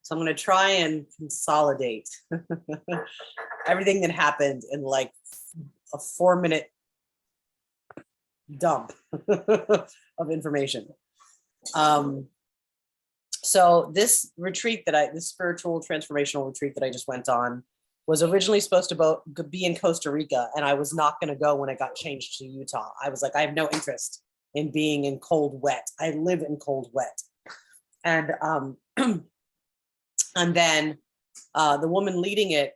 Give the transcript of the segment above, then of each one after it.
So I'm going to try and consolidate everything that happened in like a 4-minute dump of information. So this retreat this spiritual transformational retreat that I just went on was originally supposed to be in Costa Rica, and I was not going to go when it got changed to Utah. I was like, I have no interest in being in cold, wet. I live in cold, wet. And and then the woman leading it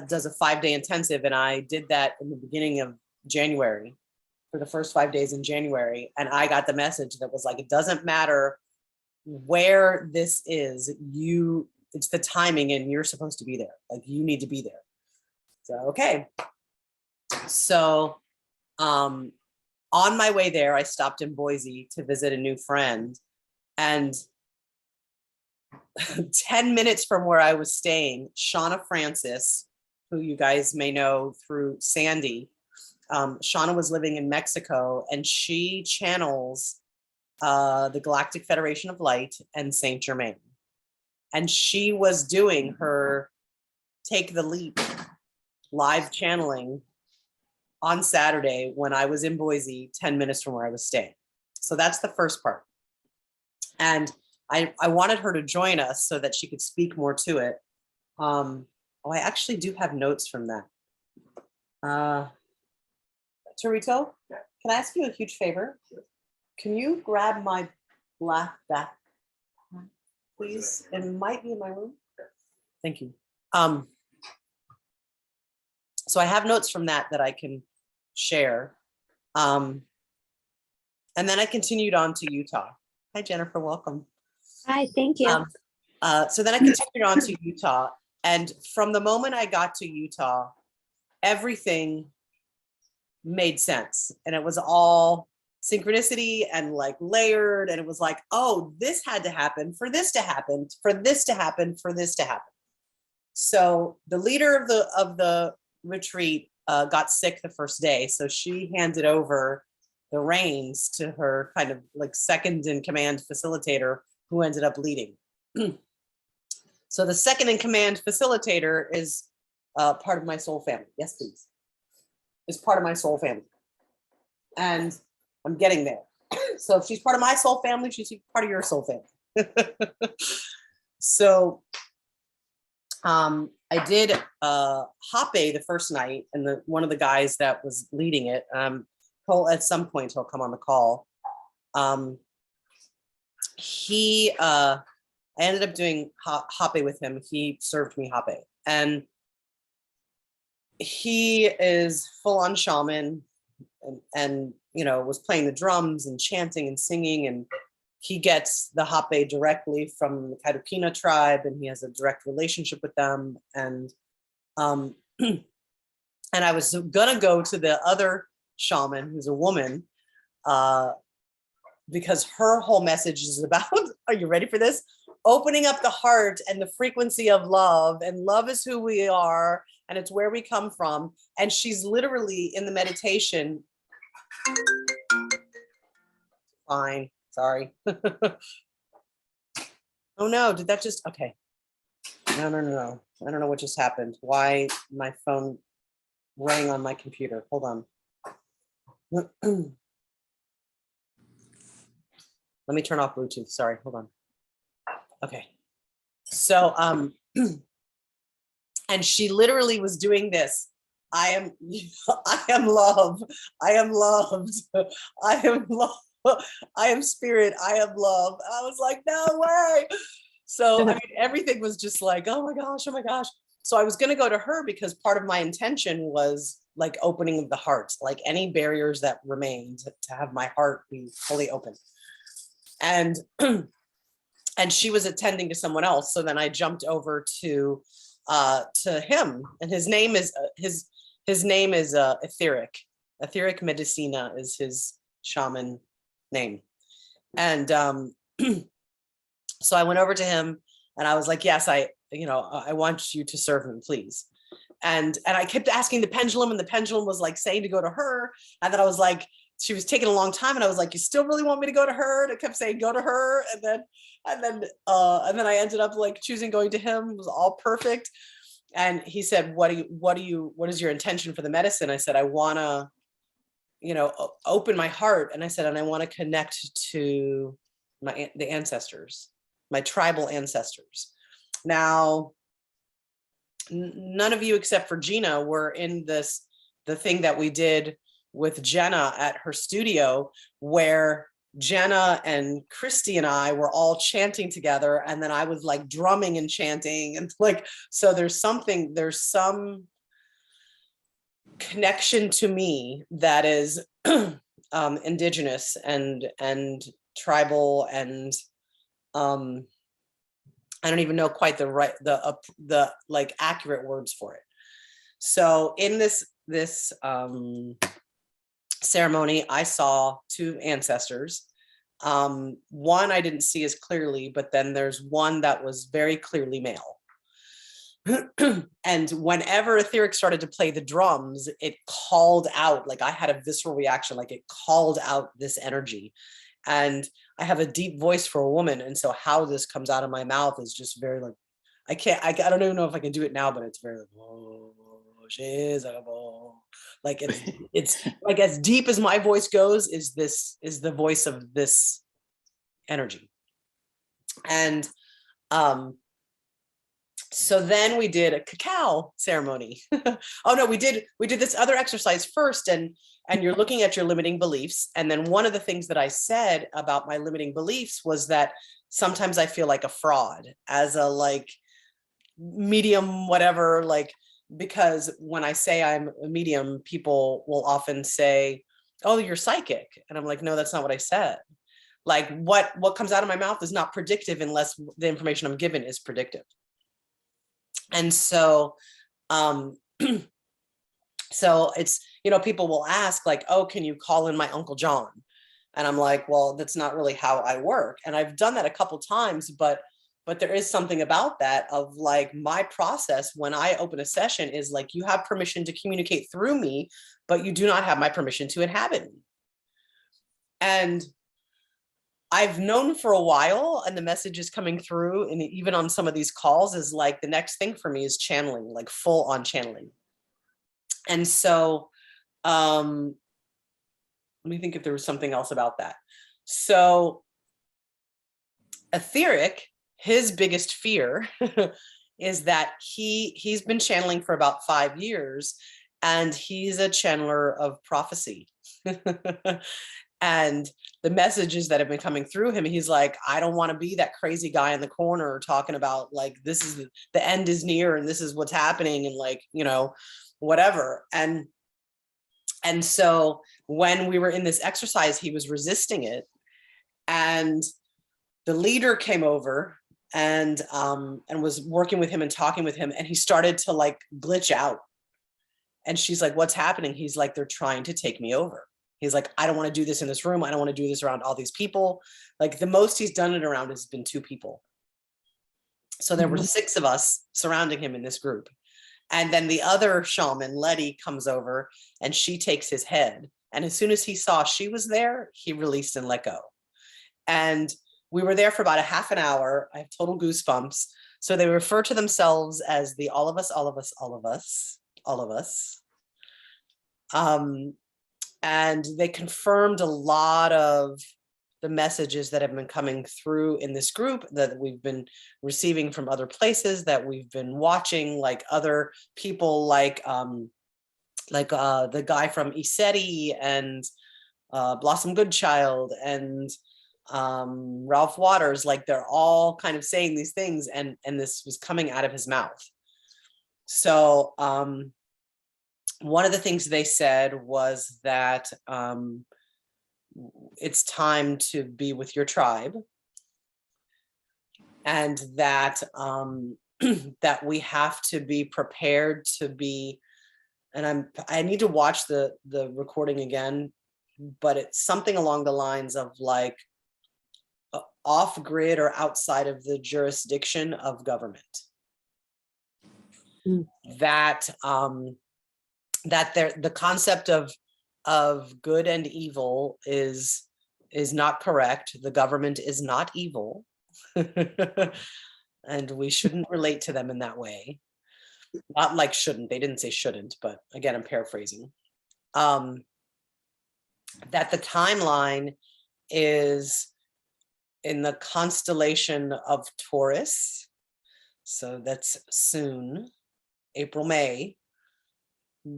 does a 5-day intensive, and I did that in the beginning of January, for the first 5 days in January. And I got the message that was like, it doesn't matter where this is, it's the timing and you're supposed to be there. Like, you need to be there. So, okay. So on my way there, I stopped in Boise to visit a new friend, and 10 minutes from where I was staying, Shauna Francis, who you guys may know through Sandy, Shauna was living in Mexico, and she channels the Galactic Federation of Light and Saint Germain. And she was doing her Take the Leap live channeling on Saturday when I was in Boise, 10 minutes from where I was staying. So that's the first part. And I wanted her to join us so that she could speak more to it. I actually do have notes from that. Torito, can I ask you a huge favor? Can you grab my black back, please? It might be in my room. Thank you. So I have notes from that I can share. And then I continued on to Utah. Hi, Jennifer, welcome. Hi, thank you. So then I continued on to Utah. And from the moment I got to Utah, everything made sense. And it was all synchronicity and like layered. And it was like, oh, this had to happen for this to happen, for this to happen, for this to happen. So the leader of the retreat got sick the first day. So she handed over the reins to her kind of like second in command facilitator, who ended up leading. So the second in command facilitator is part of my soul family. Yes, please. Is part of my soul family. And I'm getting there. So if she's part of my soul family, she's part of your soul family. So I did Hape the first night, and one of the guys that was leading it, at some point he'll come on the call. I ended up doing Hape with him. He served me Hape, and he is full on shaman, and you know, was playing the drums and chanting and singing, and he gets the Hape directly from the Kadukina tribe, and he has a direct relationship with them. And and I was gonna go to the other shaman, who's a woman, because her whole message is about, are you ready for this? Opening up the heart and the frequency of love, and love is who we are, and it's where we come from. And she's literally in the meditation. Fine, sorry. Oh no, did that just, okay. No. I don't know what just happened. Why my phone rang on my computer. Hold on. Let me turn off Bluetooth. Sorry, hold on. Okay. So, and she literally was doing this. I am love. I am loved. I am love. I am spirit. I am love. I was like, no way. So, I mean, everything was just like, oh my gosh, oh my gosh. So I was going to go to her because part of my intention was like opening of the heart, like any barriers that remained, to have my heart be fully open. And she was attending to someone else. So then I jumped over to him, and his name is Etheric. Etheric Medicina is his shaman name. And so I went over to him, and I was like, yes, I want you to serve him, please. And I kept asking the pendulum, and the pendulum was like saying to go to her. And then I was like she was taking a long time, and I was like, you still really want me to go to her? And I kept saying, go to her. And then I ended up like choosing going to him. It was all perfect. And he said, what is your intention for the medicine? I said, I want to, open my heart. And I said, and I want to connect to the ancestors, my tribal ancestors. Now, none of you except for Gina were in the thing that we did with Jenna at her studio, where Jenna and Christy and I were all chanting together. And then I was like drumming and chanting. And like, so there's some connection to me that is indigenous and tribal, and I don't even know quite the like accurate words for it. So in this ceremony, I saw two ancestors. One I didn't see as clearly, but then there's one that was very clearly male. And whenever Etheric started to play the drums, it called out, like I had a visceral reaction, like it called out this energy. And I have a deep voice for a woman. And so how this comes out of my mouth is just very like, I don't even know if I can do it now, but it's very like, whoa, she's like it's like as deep as my voice goes is the voice of this energy. And so then we did a cacao ceremony. Oh no, we did this other exercise first, and you're looking at your limiting beliefs. And then one of the things that I said about my limiting beliefs was that sometimes I feel like a fraud as a like medium, whatever, like, because when I say I'm a medium, people will often say, oh, you're psychic. And I'm like, no, that's not what I said. Like what comes out of my mouth is not predictive unless the information I'm given is predictive. And so, so it's, people will ask like, oh, can you call in my Uncle John? And I'm like, well, that's not really how I work. And I've done that a couple times, but there is something about that of like my process when I open a session is like, you have permission to communicate through me, but you do not have my permission to inhabit me. And I've known for a while, and the message is coming through, and even on some of these calls is like, the next thing for me is channeling, like full on channeling. And so, let me think if there was something else about that. So Etheric, his biggest fear is that he's been channeling for about 5 years, and he's a channeler of prophecy. And the messages that have been coming through him, he's like, I don't want to be that crazy guy in the corner talking about like, this is the end is near and this is what's happening, and like, whatever. And so when we were in this exercise, he was resisting it, and the leader came over and was working with him and talking with him, and he started to like glitch out. And she's like, what's happening? He's like, they're trying to take me over. He's like, I don't want to do this in this room. I don't want to do this around all these people. Like the most he's done it around has been 2 people. So there were 6 of us surrounding him in this group. And then the other shaman, Letty, comes over and she takes his head. And as soon as he saw she was there, he released and let go. And we were there for about a half an hour. I have total goosebumps. So they refer to themselves as the all of us, all of us, all of us, all of us. And they confirmed a lot of the messages that have been coming through in this group that we've been receiving from other places, that we've been watching, like other people, like the guy from Iseti and Blossom Goodchild and Ralph Waters, like they're all kind of saying these things, and this was coming out of his mouth. So one of the things they said was that it's time to be with your tribe, and that that we have to be prepared to be, and I need to watch the recording again, but it's something along the lines of like off grid or outside of the jurisdiction of government. That that the concept of of good and evil is not correct. The government is not evil. And we shouldn't relate to them in that way. Not like shouldn't, they didn't say shouldn't, but again, I'm paraphrasing. That the timeline is in the constellation of Taurus. So that's soon, April, May,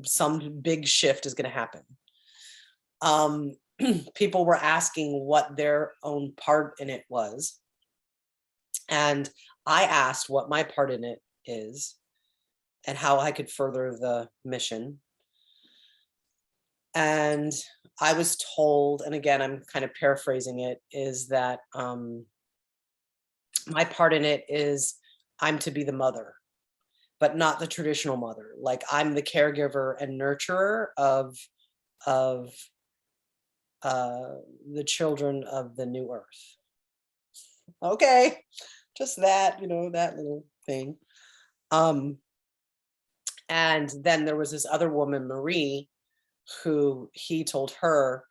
some big shift is going to happen. People were asking what their own part in it was. And I asked what my part in it is and how I could further the mission. And I was told, and again, I'm kind of paraphrasing it, is that my part in it is I'm to be the mother, but not the traditional mother. Like I'm the caregiver and nurturer of the children of the new earth. Okay, just that, that little thing. And then there was this other woman, Marie, who he told her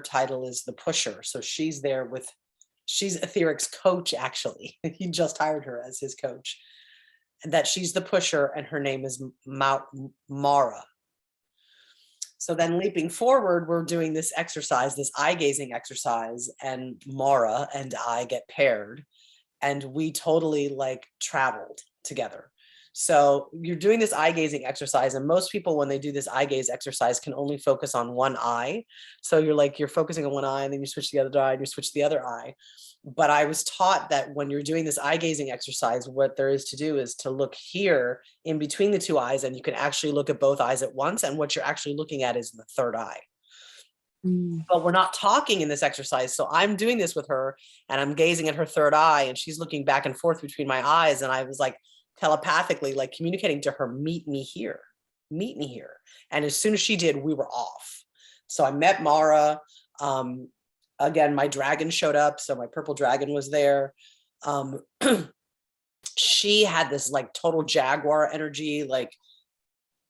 title is the pusher. So she's there she's Etheric's coach, actually. He just hired her as his coach. And that she's the pusher and her name is Mara. So then leaping forward, we're doing this exercise, this eye gazing exercise, and Mara and I get paired and we totally like traveled together. So you're doing this eye gazing exercise, and most people, when they do this eye gaze exercise, can only focus on one eye. So you're focusing on one eye, and then you switch to the other eye, and you switch to the other eye. But I was taught that when you're doing this eye gazing exercise, what there is to do is to look here in between the two eyes, and you can actually look at both eyes at once. And what you're actually looking at is the third eye. But we're not talking in this exercise. So I'm doing this with her, and I'm gazing at her third eye, and she's looking back and forth between my eyes. And I was like, telepathically, like communicating to her, meet me here. And as soon as she did, we were off. So I met Mara. Again, my dragon showed up. So my purple dragon was there. She had this like total jaguar energy. Like,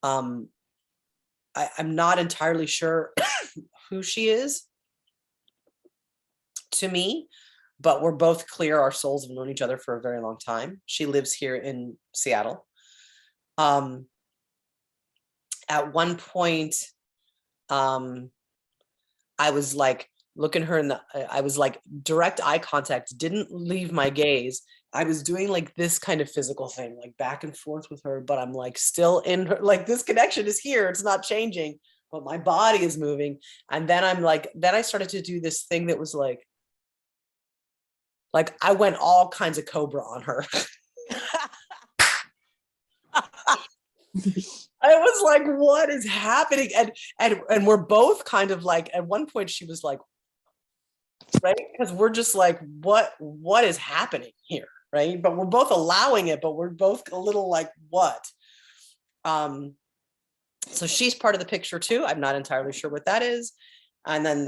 I'm not entirely sure who she is to me, but we're both clear. Our souls have known each other for a very long time. She lives here in Seattle. At one point, I was like looking her I was like direct eye contact, didn't leave my gaze. I was doing like this kind of physical thing, like back and forth with her, but I'm like still in her, like this connection is here. It's not changing, but my body is moving. And then then I started to do this thing that was like I went all kinds of cobra on her. I was like, what is happening? And we're both kind of like, at one point she was like, right? Because we're just like, what is happening here? Right. But we're both allowing it, but we're both a little like, what? So she's part of the picture too. I'm not entirely sure what that is. And then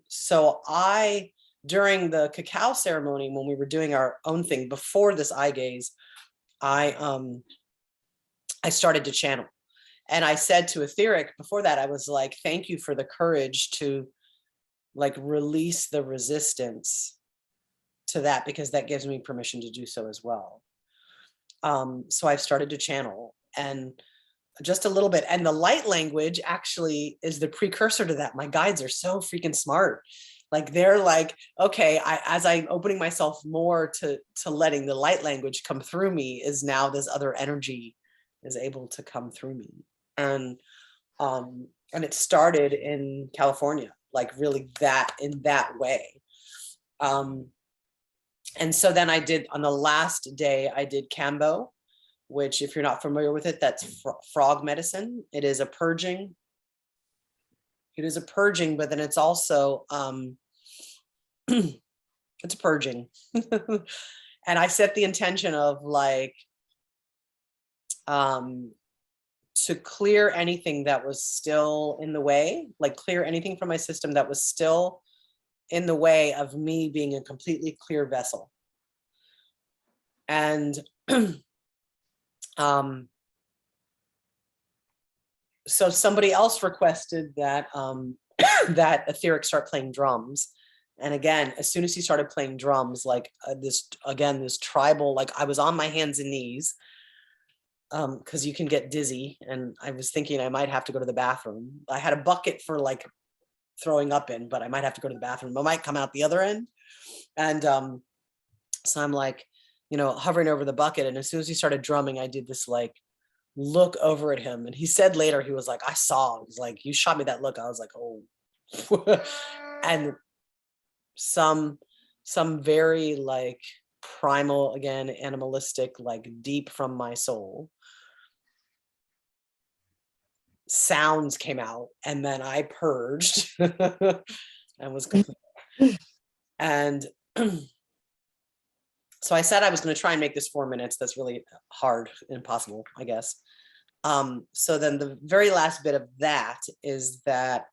so during the cacao ceremony, when we were doing our own thing before this eye gaze, I started to channel. And I said to Etheric before that, I was like, thank you for the courage to like release the resistance to that, because that gives me permission to do so as well. So I've started to channel, and just a little bit. And the light language actually is the precursor to that. My guides are so freaking smart. Like they're like, okay, as I'm opening myself more to letting the light language come through me, is now this other energy is able to come through me. And it started in California, like really in that way. And so then I did, on the last day, I did Cambo, which if you're not familiar with it, that's frog medicine. It is a purging. But then it's also, it's purging. And I set the intention of like, to clear anything that was still in the way, like clear anything from my system that was still in the way of me being a completely clear vessel. And So somebody else requested that that etheric start playing drums. And again, as soon as he started playing drums, like this tribal, like I was on my hands and knees, because you can get dizzy, and I was thinking I might have to go to the bathroom. I had a bucket for like throwing up in, but I might have to go to the bathroom. I might come out the other end. And so I'm like, hovering over the bucket. And as soon as he started drumming, I did this like look over at him. And he said later, he was like, I saw, he's like, you shot me that look. I was like, oh. And some very like primal, again, animalistic, like deep from my soul sounds came out, and then I purged and was complete. And so I said I was going to try and make this 4 minutes. That's really hard and impossible, I guess. So then the very last bit of that is that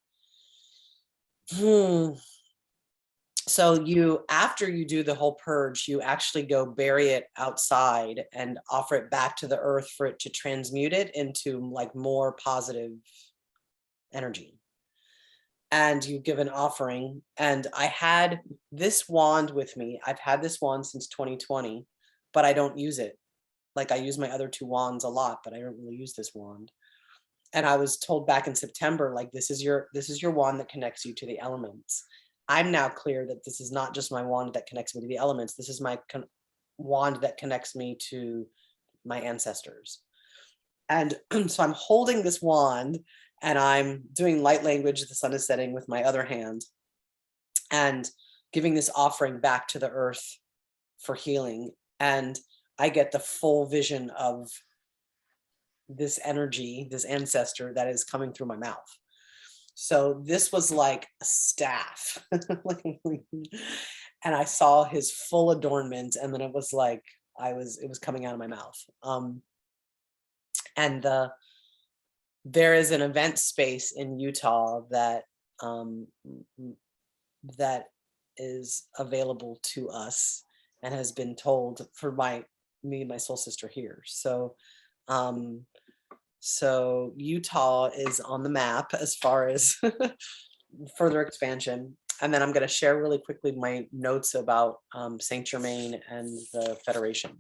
so after you do the whole purge, you actually go bury it outside and offer it back to the earth for it to transmute it into like more positive energy. And you give an offering. And I had this wand with me. I've had this wand since 2020, but I don't use it. Like I use my other 2 wands a lot, but I don't really use this wand. And I was told back in September, like, this is your wand that connects you to the elements. I'm now clear that this is not just my wand that connects me to the elements. This is my wand that connects me to my ancestors. And so I'm holding this wand and I'm doing light language, the sun is setting, with my other hand, and giving this offering back to the earth for healing. And I get the full vision of this energy, this ancestor that is coming through my mouth. So this was like a staff. And I saw his full adornment, and then it was like it was coming out of my mouth. And there is an event space in Utah that that is available to us and has been told for me and my soul sister here. So so Utah is on the map as far as further expansion. And then I'm going to share really quickly my notes about Saint Germain and the Federation.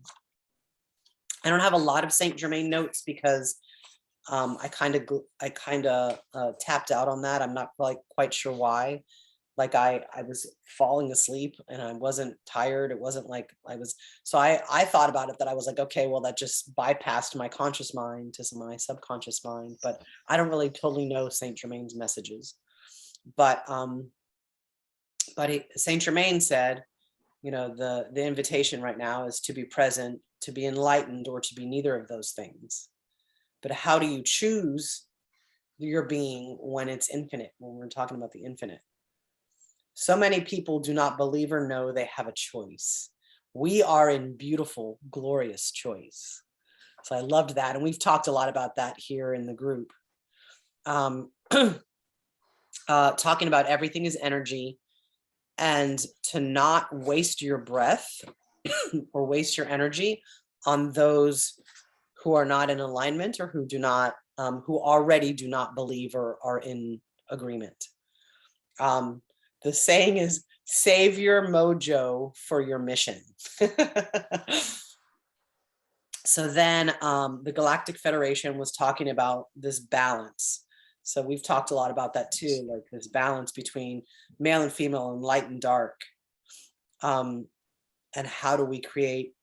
I don't have a lot of Saint Germain notes because I kind of tapped out on that. I'm not like quite sure why. Like I was falling asleep and I wasn't tired. It wasn't like so I thought about it that I was like, okay, well, that just bypassed my conscious mind to my subconscious mind, but I don't really totally know Saint Germain's messages. But Saint Germain said, the invitation right now is to be present, to be enlightened, or to be neither of those things. But how do you choose your being when it's infinite, when we're talking about the infinite? So many people do not believe or know they have a choice. We are in beautiful, glorious choice. So I loved that. And we've talked a lot about that here in the group. Talking about everything is energy, and to not waste your breath or waste your energy on those who are not in alignment or who already do not believe or are in agreement. The saying is, save your mojo for your mission. So then the Galactic Federation was talking about this balance. So we've talked a lot about that too, like this balance between male and female and light and dark. And how do we create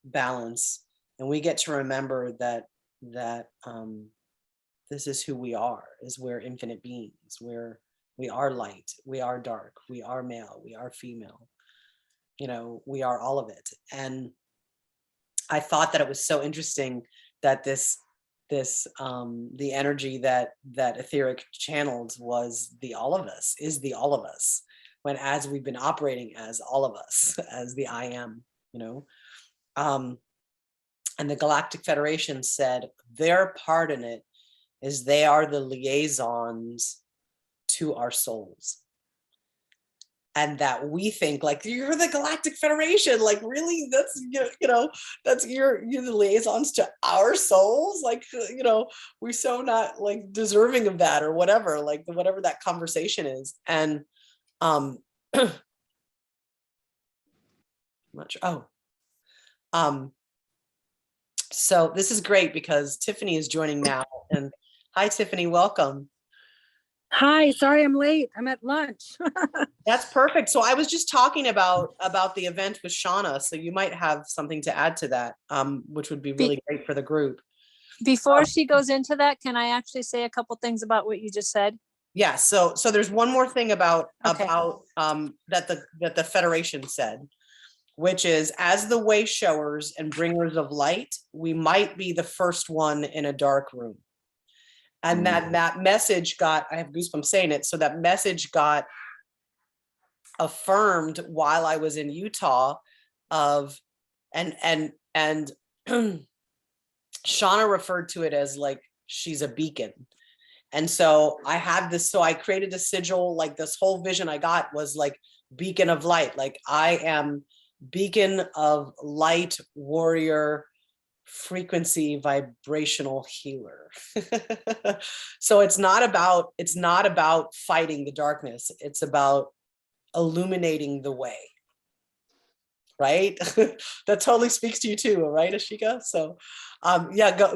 balance? And we get to remember that this is who we are, is we're infinite beings. We are light, we are dark, we are male, we are female. We are all of it. And I thought that it was so interesting that the energy that etheric channeled was the all of us, is the all of us, when as we've been operating as all of us, as the I am, and the Galactic Federation said their part in it is they are the liaisons to our souls. and that we think like you're the Galactic Federation, like really, that's that's you're the liaisons to our souls, like we're so not like deserving of that or whatever, like whatever that conversation is. And much so this is great because Tiffany is joining now. And hi, Tiffany, welcome. Hi, sorry I'm late. I'm at lunch. That's perfect. So I was just talking about the event with Shauna, so you might have something to add to that, which would be really great for the group. Before she goes into that, can I actually say a couple things about what you just said? Yeah. So there's one more thing about that the Federation said, which is, as the way showers and bringers of light, we might be the first one in a dark room. And that message got, I have goosebumps saying it, so that message got affirmed while I was in Utah and Shauna referred to it as like she's a beacon. And so I had this, so I created a sigil, like this whole vision I got was like beacon of light. Like I am beacon of light, warrior, frequency, vibrational healer. So it's not about fighting the darkness. It's about illuminating the way. Right? That totally speaks to you too, right, Ashekia? So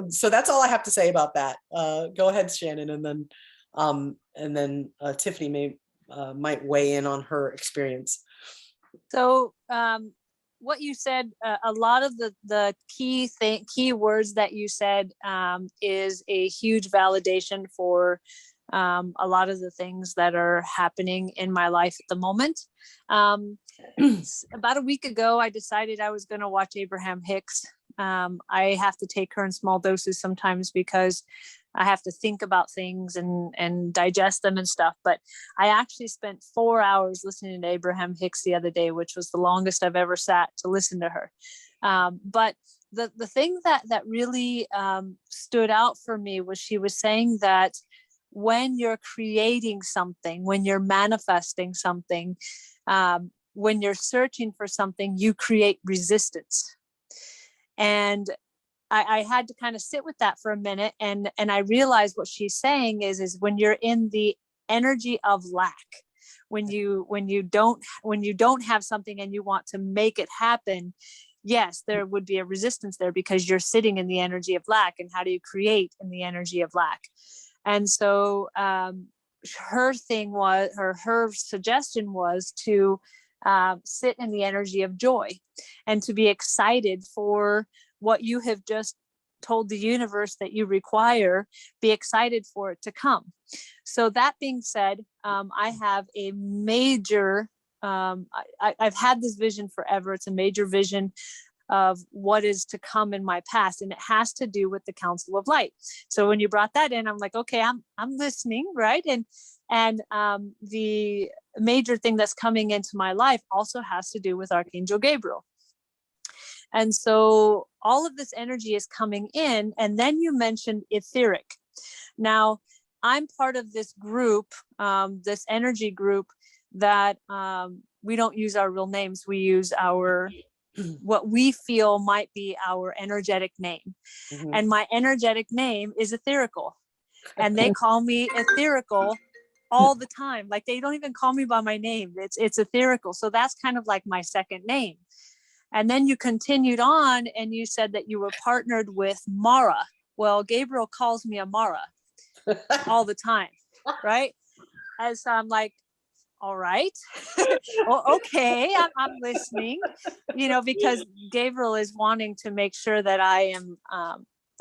so that's all I have to say about that. Go ahead, Shannon, and then Tiffany might weigh in on her experience. So what you said, a lot of the key words that you said is a huge validation for a lot of the things that are happening in my life at the moment. About a week ago, I decided I was going to watch Abraham Hicks. I have to take her in small doses sometimes because I have to think about things and digest them and stuff. But I actually spent 4 hours listening to Abraham Hicks the other day, which was the longest I've ever sat to listen to her. But the thing that really stood out for me was she was saying that when you're creating something, when you're manifesting something, when you're searching for something, you create resistance. And I had to kind of sit with that for a minute, and I realized what she's saying is when you're in the energy of lack, when you don't have something and you want to make it happen, yes, there would be a resistance there because you're sitting in the energy of lack. And how do you create in the energy of lack? And so her suggestion was to sit in the energy of joy and to be excited for what you have just told the universe that you require. Be excited for it to come. So that being said, I have a major, I've had this vision forever. It's a major vision of what is to come in my past, and it has to do with the Council of Light. So when you brought that in, I'm like, okay, I'm listening, right? And the major thing that's coming into my life also has to do with Archangel Gabriel. And so all of this energy is coming in. And then you mentioned etheric. Now, I'm part of this group, this energy group that we don't use our real names. We use what we feel might be our energetic name. Mm-hmm. And my energetic name is etherical. And they call me etherical all the time. Like they don't even call me by my name. It's etherical. So that's kind of like my second name. And then you continued on and you said that you were partnered with Mara. Well, Gabriel calls me Amara all the time, right? And so I'm like, all right, well, okay, I'm listening, because Gabriel is wanting to make sure that I am,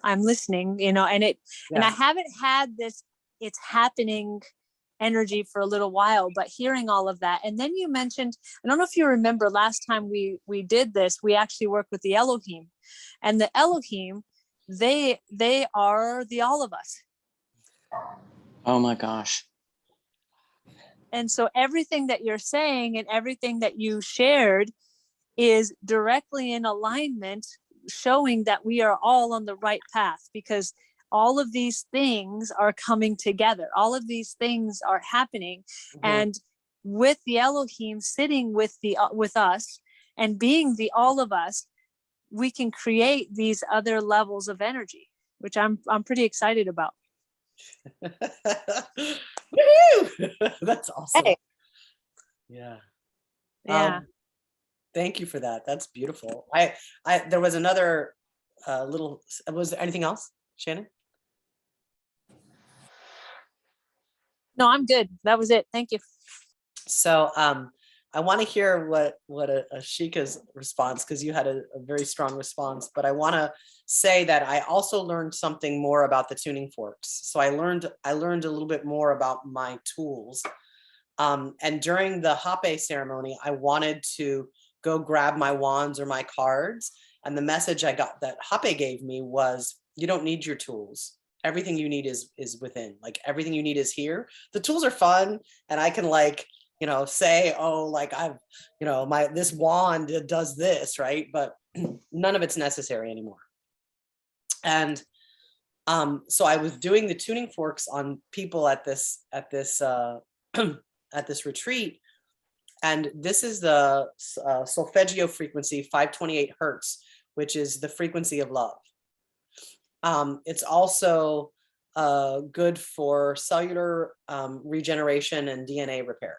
I'm listening, and and I haven't had this, it's happening energy for a little while, but hearing all of that. And then you mentioned, I don't know if you remember last time we did this, we actually worked with the Elohim, and the Elohim, they are the all of us. Oh my gosh. And so everything that you're saying and everything that you shared is directly in alignment, showing that we are all on the right path, because all of these things are coming together. All of these things are happening. Mm-hmm. And with the Elohim sitting with with us and being the all of us, we can create these other levels of energy, which I'm pretty excited about. Woohoo! That's awesome. Hey. Yeah. Yeah. Thank you for that. That's beautiful. There was another little, was there anything else, Shannon? No, I'm good. That was it. Thank you. So I want to hear what Ashika's response, because you had a very strong response, but I want to say that I also learned something more about the tuning forks. So I learned a little bit more about my tools. And during the Hape ceremony, I wanted to go grab my wands or my cards. And the message I got that Hape gave me was, you don't need your tools. Everything you need is within. Like, everything you need is here. The tools are fun, and I can, like, you know, say, oh, like, I've, you know, this wand does this, right? But none of it's necessary anymore. And so I was doing the tuning forks on people at this at this retreat, and this is the solfeggio frequency, 528 hertz, which is the frequency of love. It's also good for cellular regeneration and DNA repair.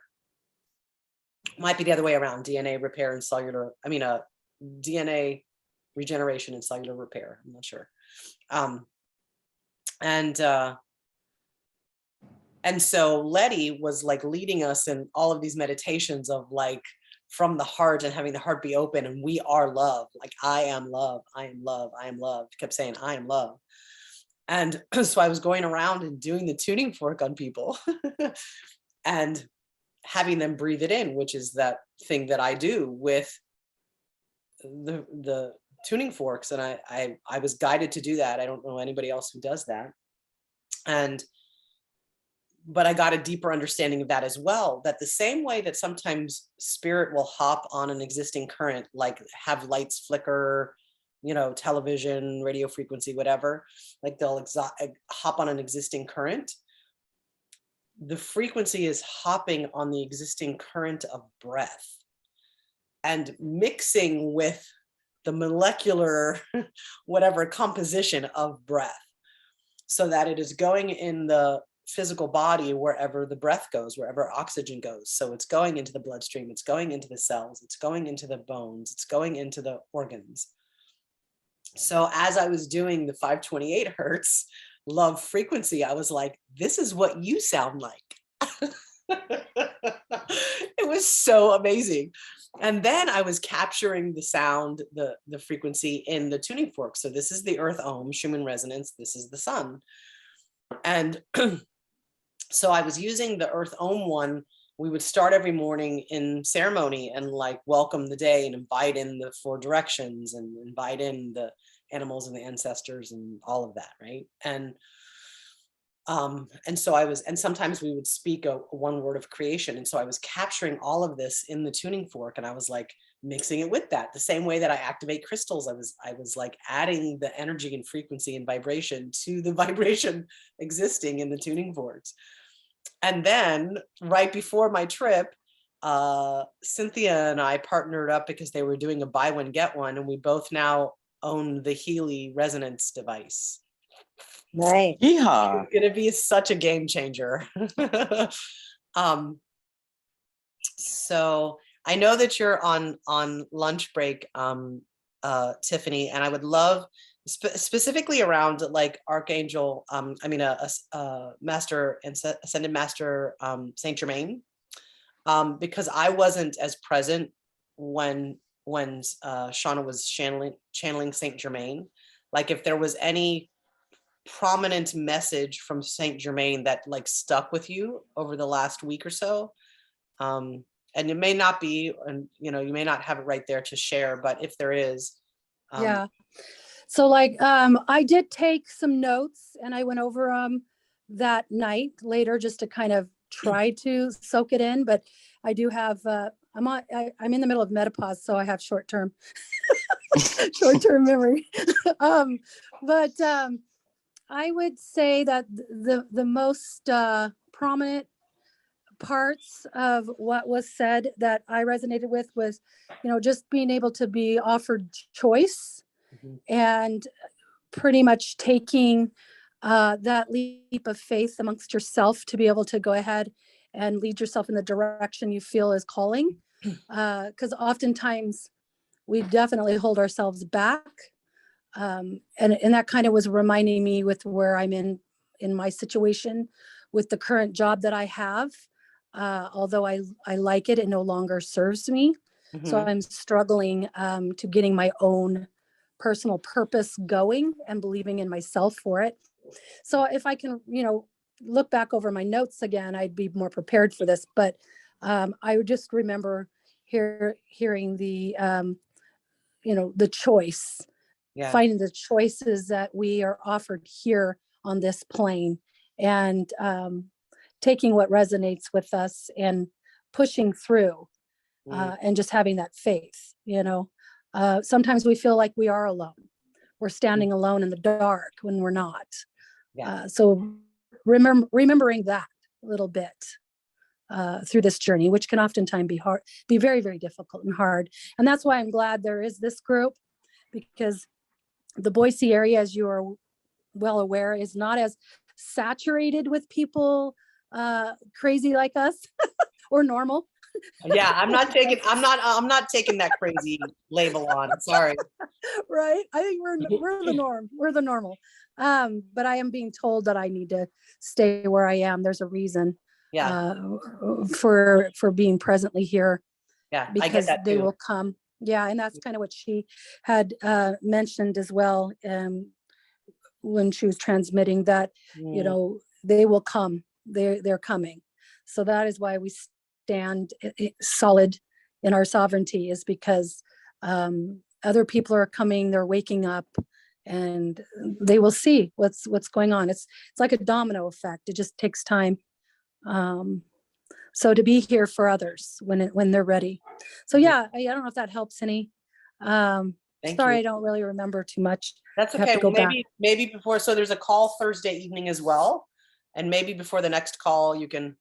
Might be the other way around, DNA repair and cellular, DNA regeneration and cellular repair. I'm not sure. And so Letty was like leading us in all of these meditations of like from the heart and having the heart be open, and we are love. Like, I am love, I am love, I am love. Kept saying, I am love. And so I was going around and doing the tuning fork on people and having them breathe it in, which is that thing that I do with the tuning forks. And I was guided to do that. I don't know anybody else who does that. But I got a deeper understanding of that as well, that the same way that sometimes spirit will hop on an existing current, like have lights flicker, you know, television, radio frequency, whatever, like they'll hop on an existing current. The frequency is hopping on the existing current of breath and mixing with the molecular, whatever composition of breath, so that it is going in the physical body wherever the breath goes, wherever oxygen goes. So it's going into the bloodstream, it's going into the cells, it's going into the bones, it's going into the organs. So as I was doing the 528 hertz love frequency, I was like, this is what you sound like. It was so amazing. And then I was capturing the sound, the frequency in the tuning fork. So this is the earth ohm, Schumann resonance, this is the sun. And so I was using the earth ohm one. We would start every morning in ceremony and like welcome the day and invite in the 4 directions and invite in the animals and the ancestors and all of that, right? And so I was, and sometimes we would speak a one word of creation. And so I was capturing all of this in the tuning fork, and I was like mixing it with that. The same way that I activate crystals, I was like adding the energy and frequency and vibration to the vibration existing in the tuning forks. And then right before my trip, Cynthia and I partnered up because they were doing a buy one, get one. And we both now own the Healy resonance device. Nice. Yeehaw. It's gonna be such a game changer. So I know that you're on lunch break, Tiffany, and I would love specifically around like Archangel, Master and Ascended Master Saint Germain, because I wasn't as present when Shauna was channeling Saint Germain. Like if there was any prominent message from Saint Germain that like stuck with you over the last week or so, and it may not be, and you know, you may not have it right there to share, but if there is, yeah. So like I did take some notes and I went over that night later just to kind of try to soak it in, but I do have I'm in the middle of menopause, so I have short-term memory. But I would say that the most prominent parts of what was said that I resonated with was, just being able to be offered choice Mhm. and pretty much taking that leap of faith amongst yourself to be able to go ahead and lead yourself in the direction you feel is calling. Because oftentimes we definitely hold ourselves back. And that kind of was reminding me with where I'm in my situation with the current job that I have. Although I like it, it no longer serves me. So Mhm. I'm struggling to getting my own personal purpose going and believing in myself for it. So if I can, look back over my notes again, I'd be more prepared for this. But I would just remember hearing the choice, Yeah. finding the choices that we are offered here on this plane, and taking what resonates with us and pushing through, Mm. and just having that faith. Sometimes we feel like we are alone. We're standing alone in the dark when we're not. Yeah. So remembering that a little bit through this journey, which can oftentimes be very, very difficult and hard. And that's why I'm glad there is this group, because the Boise area, as you are well aware, is not as saturated with people crazy like us or normal. Yeah, I'm not taking that crazy label on. Sorry. Right? I think we're the norm. We're the normal. But I am being told that I need to stay where I am. There's a reason Yeah. for being presently here, Yeah. I get because that they too. will come. Yeah, and that's kind of what she had mentioned as well, when she was transmitting that, Mm. they will come. They're coming. So that is why we stand solid in our sovereignty, is because other people are coming. They're waking up, and they will see what's going on. It's like a domino effect. It just takes time. So to be here for others when they're ready. So yeah, I don't know if that helps any. Thank Sorry, you. I don't really remember too much. That's I have okay. to Well, go back. maybe before, so there's a call Thursday evening as well. And maybe before the next call, you can,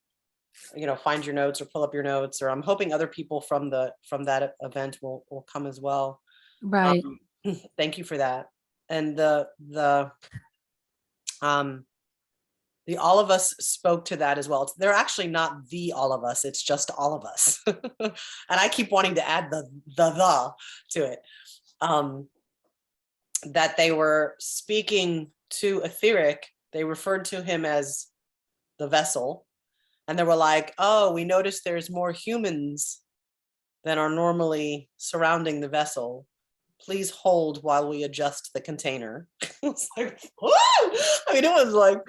find your notes or pull up your notes, or I'm hoping other people from that event will come as well. Right. Thank you for that. And the all of us spoke to that as well. They're actually not the all of us, it's just all of us. And I keep wanting to add the to it. That they were speaking to Etheric, they referred to him as the vessel. And they were like, oh, we noticed there's more humans than are normally surrounding the vessel. Please hold while we adjust the container. It's like, woo! It was like,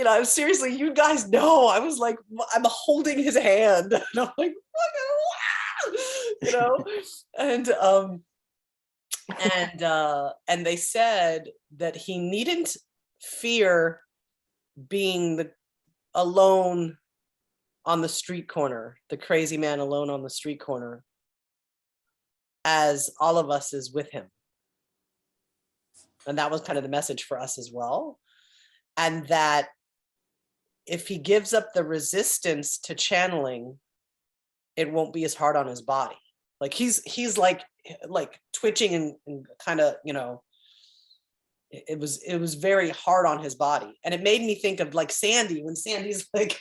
I'm seriously, you guys know, I was like, I'm holding his hand. And I'm like, and and they said that he needn't fear being alone on the street corner, the crazy man alone on the street corner, as all of us is with him. And that was kind of the message for us as well. And that if he gives up the resistance to channeling, it won't be as hard on his body. Like he's like twitching and kind of, it was very hard on his body. And it made me think of like Sandy, when Sandy's like,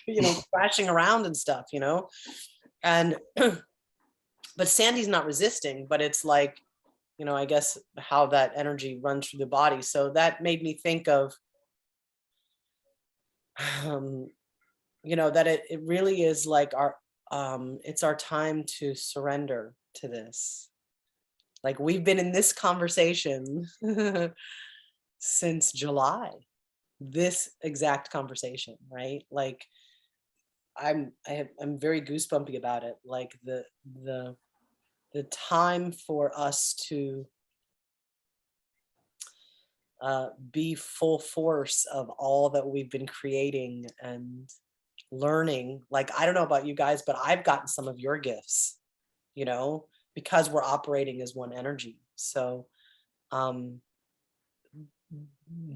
crashing around and stuff, and but Sandy's not resisting, but it's like, I guess how that energy runs through the body. So that made me think of, that it really is like it's our time to surrender to this. Like we've been in this conversation since July, this exact conversation, right? Like I'm very goosebumpy about it. Like the time for us to be full force of all that we've been creating and learning. Like, I don't know about you guys, but I've gotten some of your gifts, because we're operating as one energy. So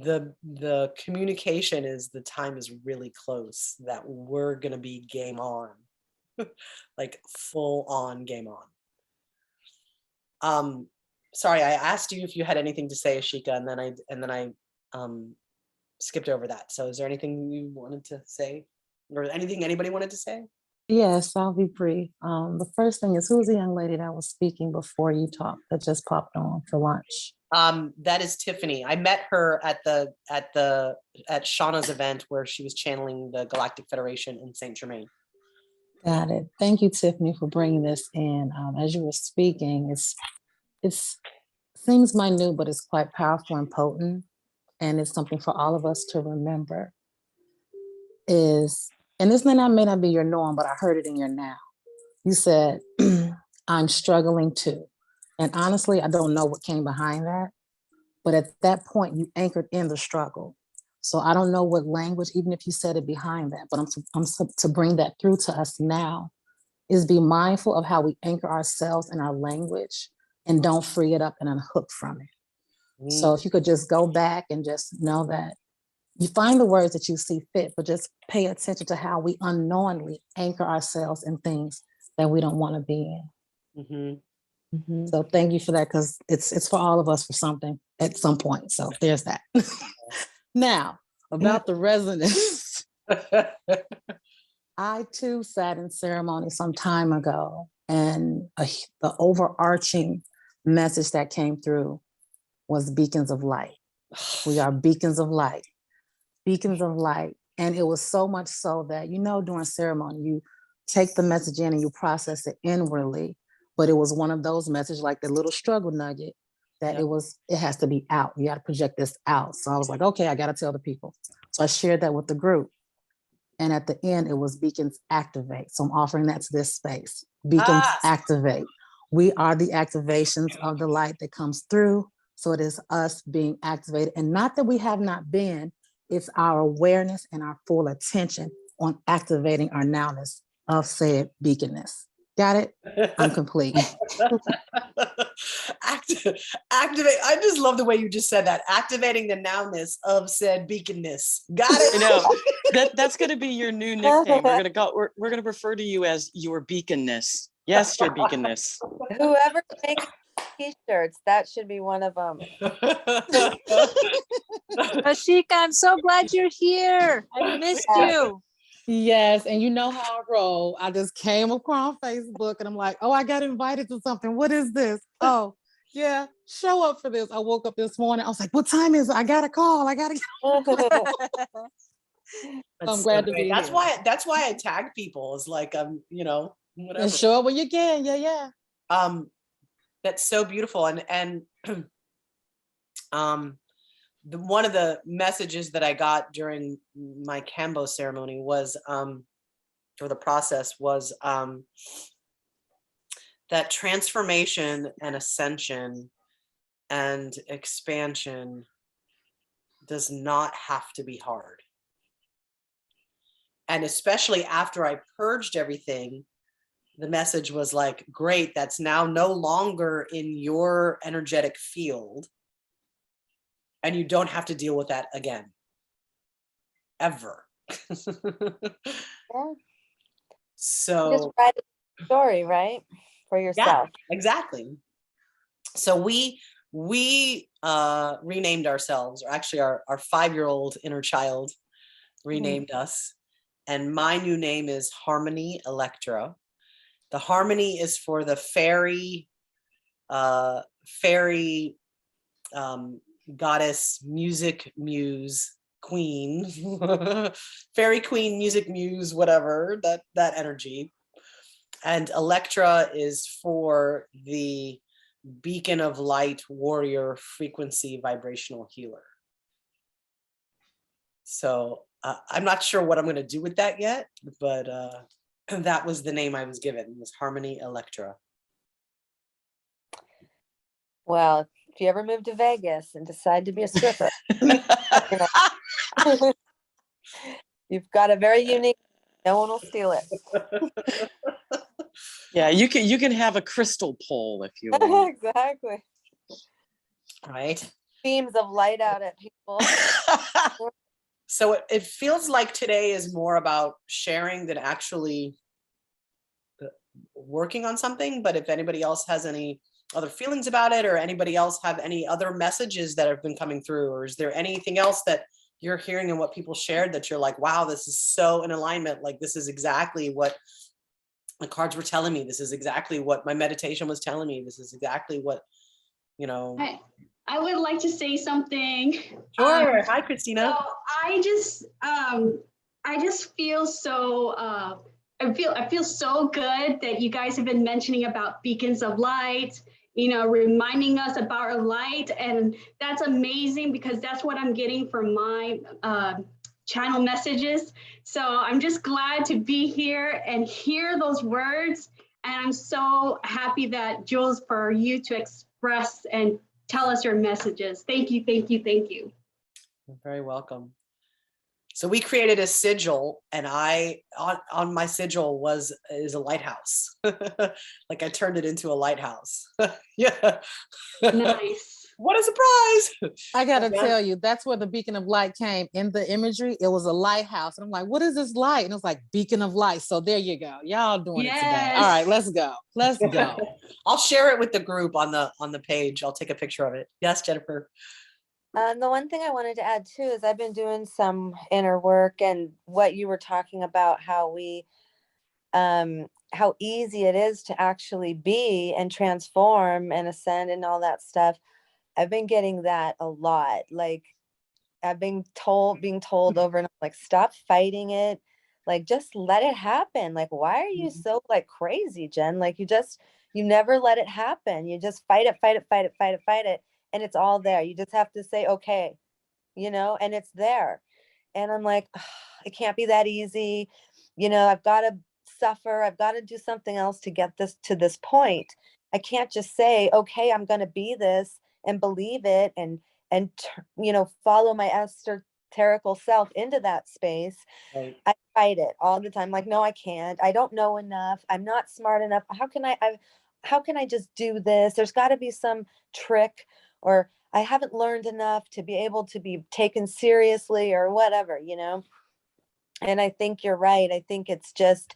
the communication is the time is really close that we're gonna be game on, like full on game on. Sorry, I asked you if you had anything to say, Ashekia, and then I skipped over that. So is there anything you wanted to say, or anything anybody wanted to say? Yes, I'll be brief. The first thing is, who's the young lady that was speaking before you talked that just popped on for lunch? That is Tiffany. I met her at Shauna's event where she was channeling the Galactic Federation in Saint Germain. Got it. Thank you, Tiffany, for bringing this in. As you were speaking, it's seems minute, but it's quite powerful and potent, and it's something for all of us to remember. And this may not be your norm, but I heard it in your now. You said, "I'm struggling too," and honestly, I don't know what came behind that, but at that point, you anchored in the struggle. So I don't know what language, even if you said it behind that, but to bring that through to us now is be mindful of how we anchor ourselves in our language and don't free it up and unhook from it. So if you could just go back and just know that you find the words that you see fit, but just pay attention to how we unknowingly anchor ourselves in things that we don't want to be in. So thank you for that, because it's for all of us for something at some point. So there's that. Now, about the resonance. I too sat in ceremony some time ago, and the overarching message that came through was beacons of light. We are beacons of light, beacons of light. And it was so much so that, during ceremony, you take the message in and you process it inwardly. But it was one of those messages, like the little struggle nugget, that it has to be out. You got to project this out. So I was like, okay, I got to tell the people. So I shared that with the group. And at the end, it was beacons activate. So I'm offering that to this space. Beacons activate. We are the activations of the light that comes through. So it is us being activated. And not that we have not been, it's our awareness and our full attention on activating our nowness of said beaconness. Got it? I'm complete. Activate. I just love the way you just said that. Activating the nowness of said beaconness. Got it. That's going to be your new nickname. We're going to refer to you as your beaconness. Yes, your beaconness. Whoever makes t-shirts, that should be one of them. Ashekia, I'm so glad you're here. I missed you. Yes, and you know how I roll. I just came across Facebook and I'm like, oh, I got invited to something. What is this? Oh, yeah, show up for this. I woke up this morning. I was like, what time is it? I got a call. I got to I'm glad to be That's here. That's why I tag people. Is like, whatever. And show up when you can. Yeah. That's so beautiful. And one of the messages that I got during my Kambo ceremony was, or the process was, that transformation and ascension and expansion does not have to be hard. And especially after I purged everything, the message was like, great, that's now no longer in your energetic field. And you don't have to deal with that again. Ever. Yeah. So just write a story, right? For yourself. Yeah, exactly. So we renamed ourselves, or actually our 5-year-old inner child renamed us. And my new name is Harmony Electra. The harmony is for the fairy goddess, music muse, queen, fairy queen, music muse, whatever, that energy. And Electra is for the beacon of light, warrior, frequency, vibrational healer. So I'm not sure what I'm going to do with that yet, but that was the name I was given. It was Harmony Electra. Well, if you ever move to Vegas and decide to be a stripper, you've got a very unique, no one will steal it. Yeah, you can have a crystal pole if you want. Exactly. Right. beams of light out at people. So it feels like today is more about sharing than actually working on something. But if anybody else has any other feelings about it, or anybody else have any other messages that have been coming through, or is there anything else that you're hearing in what people shared that you're like, wow, this is so in alignment. Like, this is exactly what the cards were telling me. This is exactly what my meditation was telling me. This is exactly what, you know. I would like to say something. Sure. Hi, Christina. So I just feel so I feel so good that you guys have been mentioning about beacons of light, you know, reminding us about our light, and that's amazing because that's what I'm getting from my channel messages. So I'm just glad to be here and hear those words, and I'm so happy that Jules, for you to express and tell us your messages. Thank you, thank you, thank you. You're very welcome. So we created a sigil, and I on my sigil is a lighthouse. Like, I turned it into a lighthouse. Yeah. Nice. What a surprise. I gotta Okay. tell you, that's where the beacon of light came in the imagery. It was a lighthouse. And I'm like, what is this light? And it was like beacon of light. So there you go. Y'all doing it today. All right, let's go. Let's go. I'll share it with the group on the page. I'll take a picture of it. Yes, Jennifer. The one thing I wanted to add too is I've been doing some inner work, and what you were talking about, how easy it is to actually be and transform and ascend and all that stuff. I've been getting that a lot. Like, I've been being told over and over, like, stop fighting it. Like, just let it happen. Like, why are you so like crazy, Jen? Like, you never let it happen. You just fight it, fight it, fight it, fight it, fight it. And it's all there. You just have to say, okay, you know, and it's there. And I'm like, it can't be that easy. You know, I've got to suffer. I've got to do something else to get this to this point. I can't just say, okay, I'm going to be this and believe it and you know, follow my esoterical self into that space. Right. I fight it all the time. Like, no, I can't. I don't know enough. I'm not smart enough. How can I just do this? There's got to be some trick, or I haven't learned enough to be able to be taken seriously or whatever, you know? And I think you're right. I think it's just,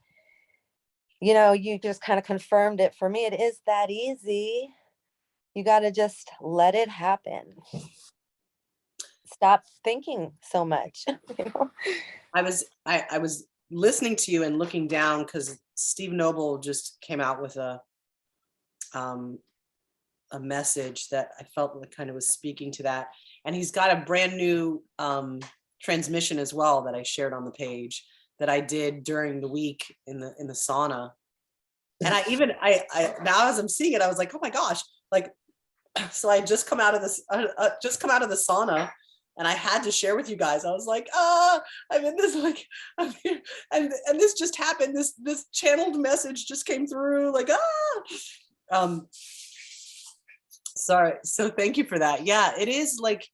you know, you just kind of confirmed it for me. It is that easy. You got to just let it happen. Stop thinking so much. You know? I was listening to you and looking down because Steve Noble just came out with a message that I felt like kind of was speaking to that. And he's got a brand new transmission as well that I shared on the page that I did during the week in the sauna. And I now as I'm seeing it, I was like, oh my gosh, like, so I just come out of this, the sauna, and I had to share with you guys. I was like, I'm in this, like, I'm here, and this just happened. This channeled message just came through, like, sorry. So thank you for that. Yeah, it is like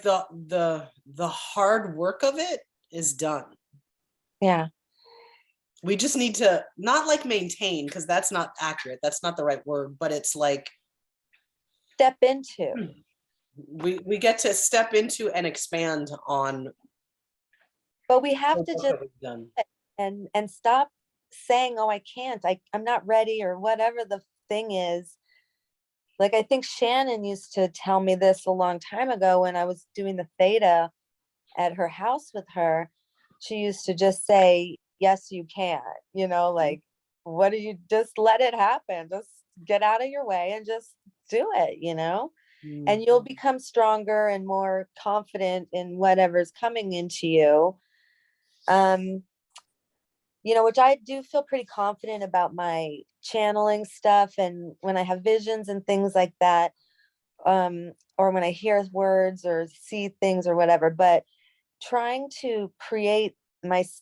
the hard work of it is done. Yeah. We just need to not like maintain, because that's not accurate. That's not the right word, but it's like Step into. We get to step into and expand on. But we have to just done. and stop saying, oh, I can't, I'm not ready, or whatever the thing is. Like, I think Shannon used to tell me this a long time ago when I was doing the theta at her house with her. She used to just say, yes, you can, you know, like, what do you, just let it happen, just get out of your way and just do it, you know? And you'll become stronger and more confident in whatever's coming into you. You know, which I do feel pretty confident about my channeling stuff. And when I have visions and things like that, or when I hear words or see things or whatever, but trying to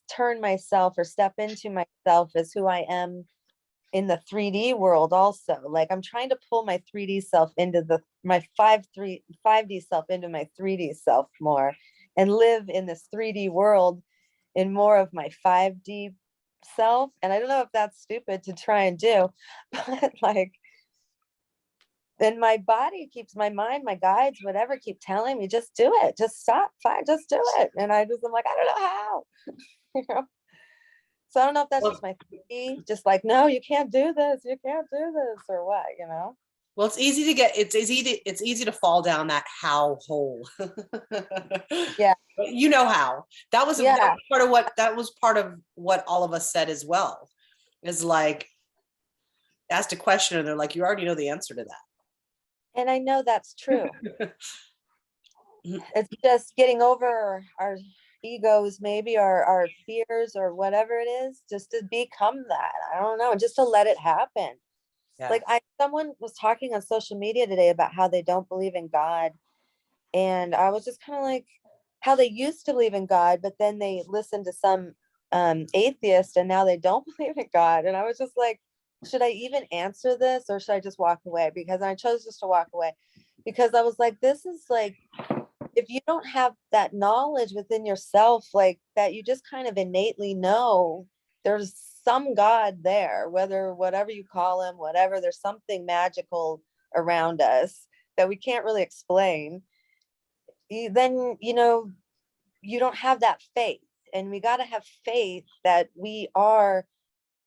turn myself or step into myself as who I am in the 3D world also. Like, I'm trying to pull my 3D self into my 5D self into my 3D self more, and live in this 3D world in more of my 5D self. And I don't know if that's stupid to try and do, but like, then my body keeps, my mind, my guides, whatever, keep telling me, just do it, just stop, fine, just do it. And I'm like, I don't know how. You know? So I don't know if that's Well- just my thinking, just like, no, you can't do this, you can't do this, or what, you know? Well, it's easy to fall down that how hole. Yeah. You know how. That was Yeah. that was part of what all of us said as well. Is like asked a question and they're like, you already know the answer to that. And I know that's true. It's just getting over our egos, maybe, or our fears, or whatever it is, just to become that. I don't know, just to let it happen. Yeah. Like someone was talking on social media today about how they don't believe in God. And I was just kind of like, how they used to believe in God, but then they listened to some atheist and now they don't believe in God. And I was just like, should I even answer this, or should I just walk away? Because I chose just to walk away, because I was like, this is like, if you don't have that knowledge within yourself, like that, you just kind of innately know there's some God there, whatever you call him, whatever, there's something magical around us that we can't really explain. Then, you know, you don't have that faith. And we got to have faith that we are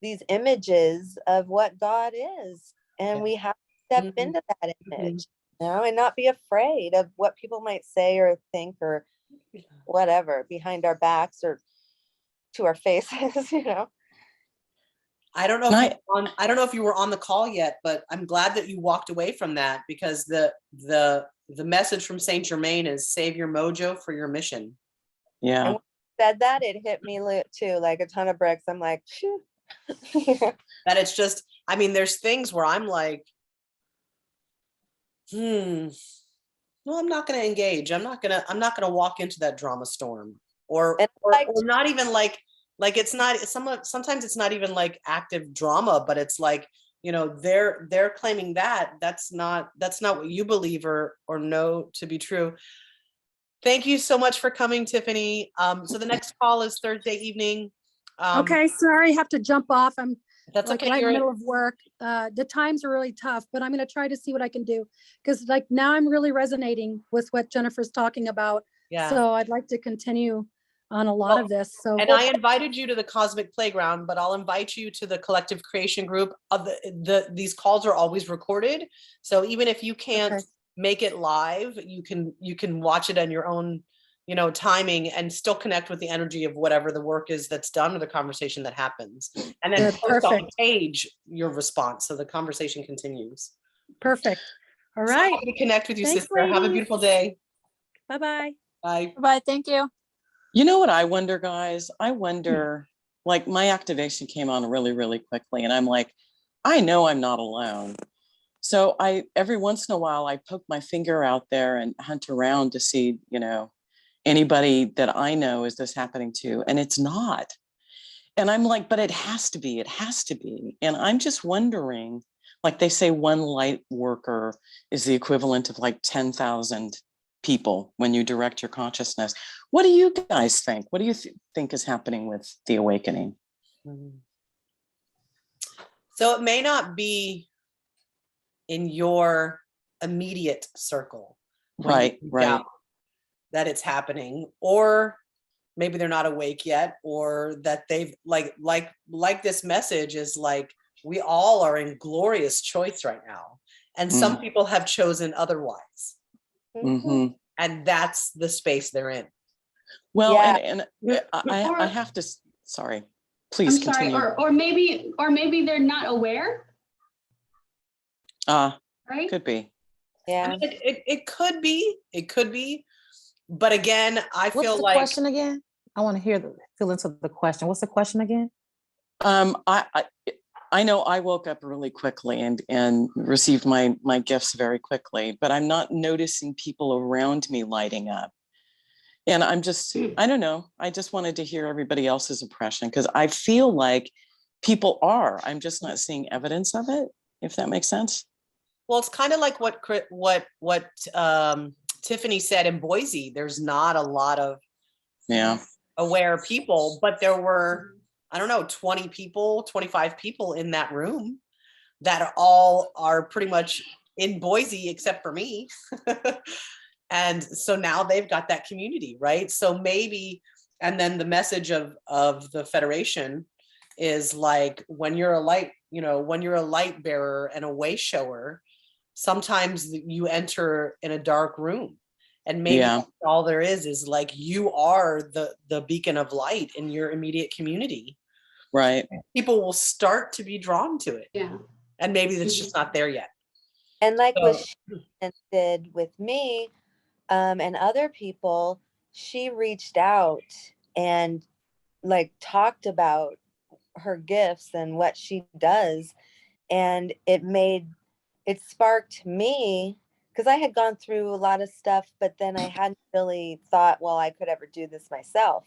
these images of what God is. And we have to step into that image, you know, and not be afraid of what people might say or think or whatever behind our backs or to our faces, you know. I don't know if you were on the call yet, but I'm glad that you walked away from that, because the message from Saint Germain is save your mojo for your mission. Yeah. And when you said that, it hit me too, like a ton of bricks. I'm like, phew. That it's just, I mean, there's things where I'm like, well, I'm not going to engage. I'm not going to walk into that drama storm, or not even like it's not sometimes it's not even like active drama, but it's like, you know, they're claiming that's not what you believe or know to be true. Thank you so much for coming, Tiffany. So the next call is Thursday evening. Okay, sorry, I have to jump off. I'm That's like okay. right in the middle of work. The times are really tough, but I'm going to try to see what I can do, because like now I'm really resonating with what Jennifer's talking about. Yeah. So I'd like to continue on a lot of this. So And I invited you to the Cosmic Playground, but I'll invite you to the Collective Creation Group. Of these calls are always recorded, so even if you can't make it live, you can watch it on your own, you know, timing, and still connect with the energy of whatever the work is that's done or the conversation that happens, and then post on the page your response, so the conversation continues. Perfect. All So right. happy to connect with you, Thanks, sister. Have a ladies. beautiful day. Bye-bye. Bye. Bye. Thank you. You know what I wonder, guys? I wonder, like, my activation came on really, really quickly, and I'm like, I know I'm not alone. So every once in a while, I poke my finger out there and hunt around to see, you know, anybody that I know is this happening to, and it's not. And I'm like, but it has to be. And I'm just wondering, like they say, one light worker is the equivalent of like 10,000 people when you direct your consciousness. What do you guys think? What do you think is happening with the awakening? So it may not be in your immediate circle, Right. that it's happening, or maybe they're not awake yet, or that they've like this message is like, we all are in glorious choice right now, and some people have chosen otherwise. Mm-hmm. And that's the space they're in. Well, Yeah. and I have to, sorry, please continue. Or maybe they're not aware. Right? Could be. Yeah. I mean, it could be, but again, I What's feel the like question again? I want to hear fill into the question. What's the question again? I know I woke up really quickly and received my gifts very quickly, but I'm not noticing people around me lighting up. And I'm just, I don't know. I just wanted to hear everybody else's impression, because I feel like people are. I'm just not seeing evidence of it, if that makes sense. well, it's kind of like what Tiffany said in Boise. There's not a lot of aware people, but there were, I don't know, 20 people, 25 people in that room that all are pretty much in Boise except for me. And so now they've got that community, right? So maybe, and then the message of the Federation is like, when you're a light, you know, when you're a light bearer and a way shower, sometimes you enter in a dark room, and maybe that's all there is like, you are the beacon of light in your immediate community. Right. People will start to be drawn to it. Yeah. And maybe it's just not there yet. And like what So- Shannon did with me, and other people, she reached out and like talked about her gifts and what she does. And it sparked me, because I had gone through a lot of stuff, but then I hadn't really thought, well, I could ever do this myself.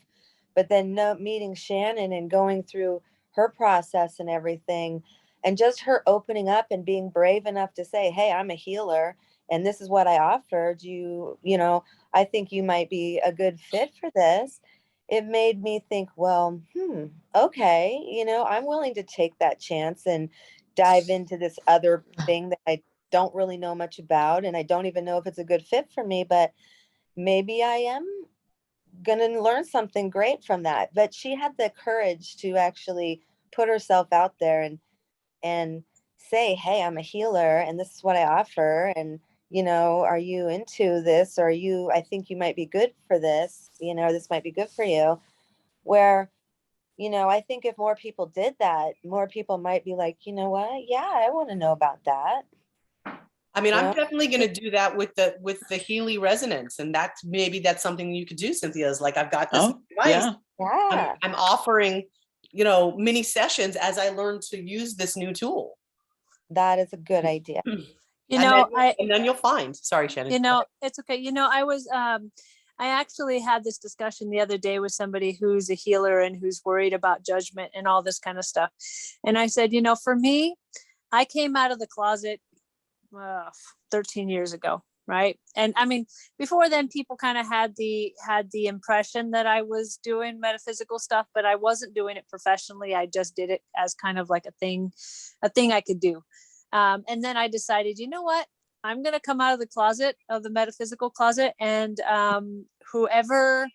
But then meeting Shannon and going through her process and everything, and just her opening up and being brave enough to say, hey, I'm a healer and this is what I offered you, you know, I think you might be a good fit for this. It made me think, well, okay, you know, I'm willing to take that chance and dive into this other thing that I don't really know much about, and I don't even know if it's a good fit for me, but maybe I am gonna learn something great from that. But she had the courage to actually put herself out there and say, hey, I'm a healer and this is what I offer, and you know, are you into this, or I think you might be good for this, you know, this might be good for you. Where, you know, I think if more people did that, more people might be like, you know what, yeah, I want to know about that. I mean, You I'm know? definitely going to do that with the Healy resonance, and that's something you could do, Cynthia. Is like, I've got this advice. Yeah. I'm offering, you know, mini sessions as I learn to use this new tool. That is a good idea. You know, and then you'll find. Sorry, Shannon. you know, it's okay. You know, I actually had this discussion the other day with somebody who's a healer and who's worried about judgment and all this kind of stuff. And I said, you know, for me, I came out of the closet 13 years ago. Right. And I mean, before then, people kind of had the impression that I was doing metaphysical stuff, but I wasn't doing it professionally. I just did it as kind of like a thing I could do. And then I decided, you know what, I'm going to come out of the closet, of the metaphysical closet, and whoever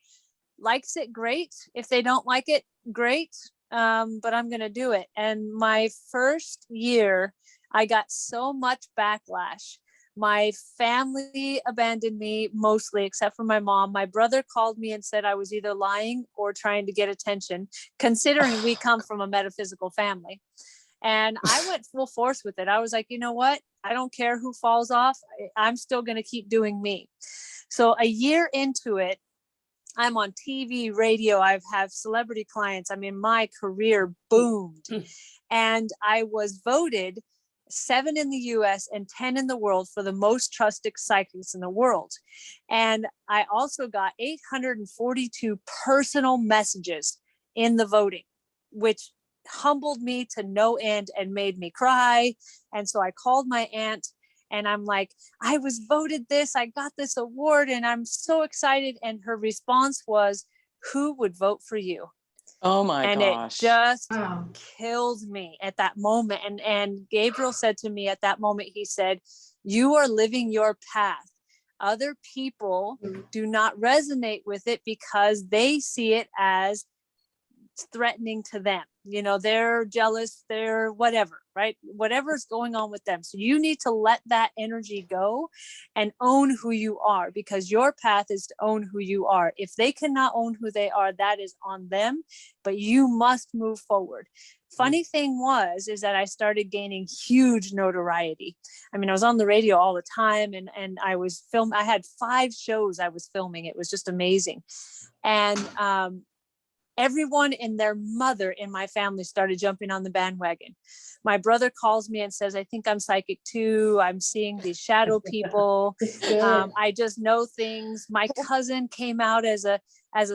likes it, great. If they don't like it, great. But I'm going to do it. And my first year, I got so much backlash. My family abandoned me mostly, except for my mom. My brother called me and said I was either lying or trying to get attention, considering we come from a metaphysical family. And I went full force with it. I was like, you know what? I don't care who falls off. I'm still going to keep doing me. So a year into it, I'm on TV, radio. I have celebrity clients. I mean, my career boomed. And I was voted 7 in the US and 10 in the world for the most trusted psychics in the world. And I also got 842 personal messages in the voting, which humbled me to no end and made me cry. And so I called my aunt and I'm like, I was voted this, I got this award and I'm so excited. And her response was, who would vote for you? Oh my and gosh. It just killed me at that moment. And Gabriel said to me at that moment, he said, you are living your path. Other people do not resonate with it because they see it as threatening to them. You know, they're jealous, they're whatever, right? Whatever's going on with them. So you need to let that energy go and own who you are, because your path is to own who you are. If they cannot own who they are, that is on them, but you must move forward. Funny thing is that I started gaining huge notoriety. I mean, I was on the radio all the time and I was I had 5 shows I was filming. It was just amazing. And, everyone and their mother in my family started jumping on the bandwagon. My brother calls me and says, I think I'm psychic too. I'm seeing these shadow people. I just know things. My cousin came out as a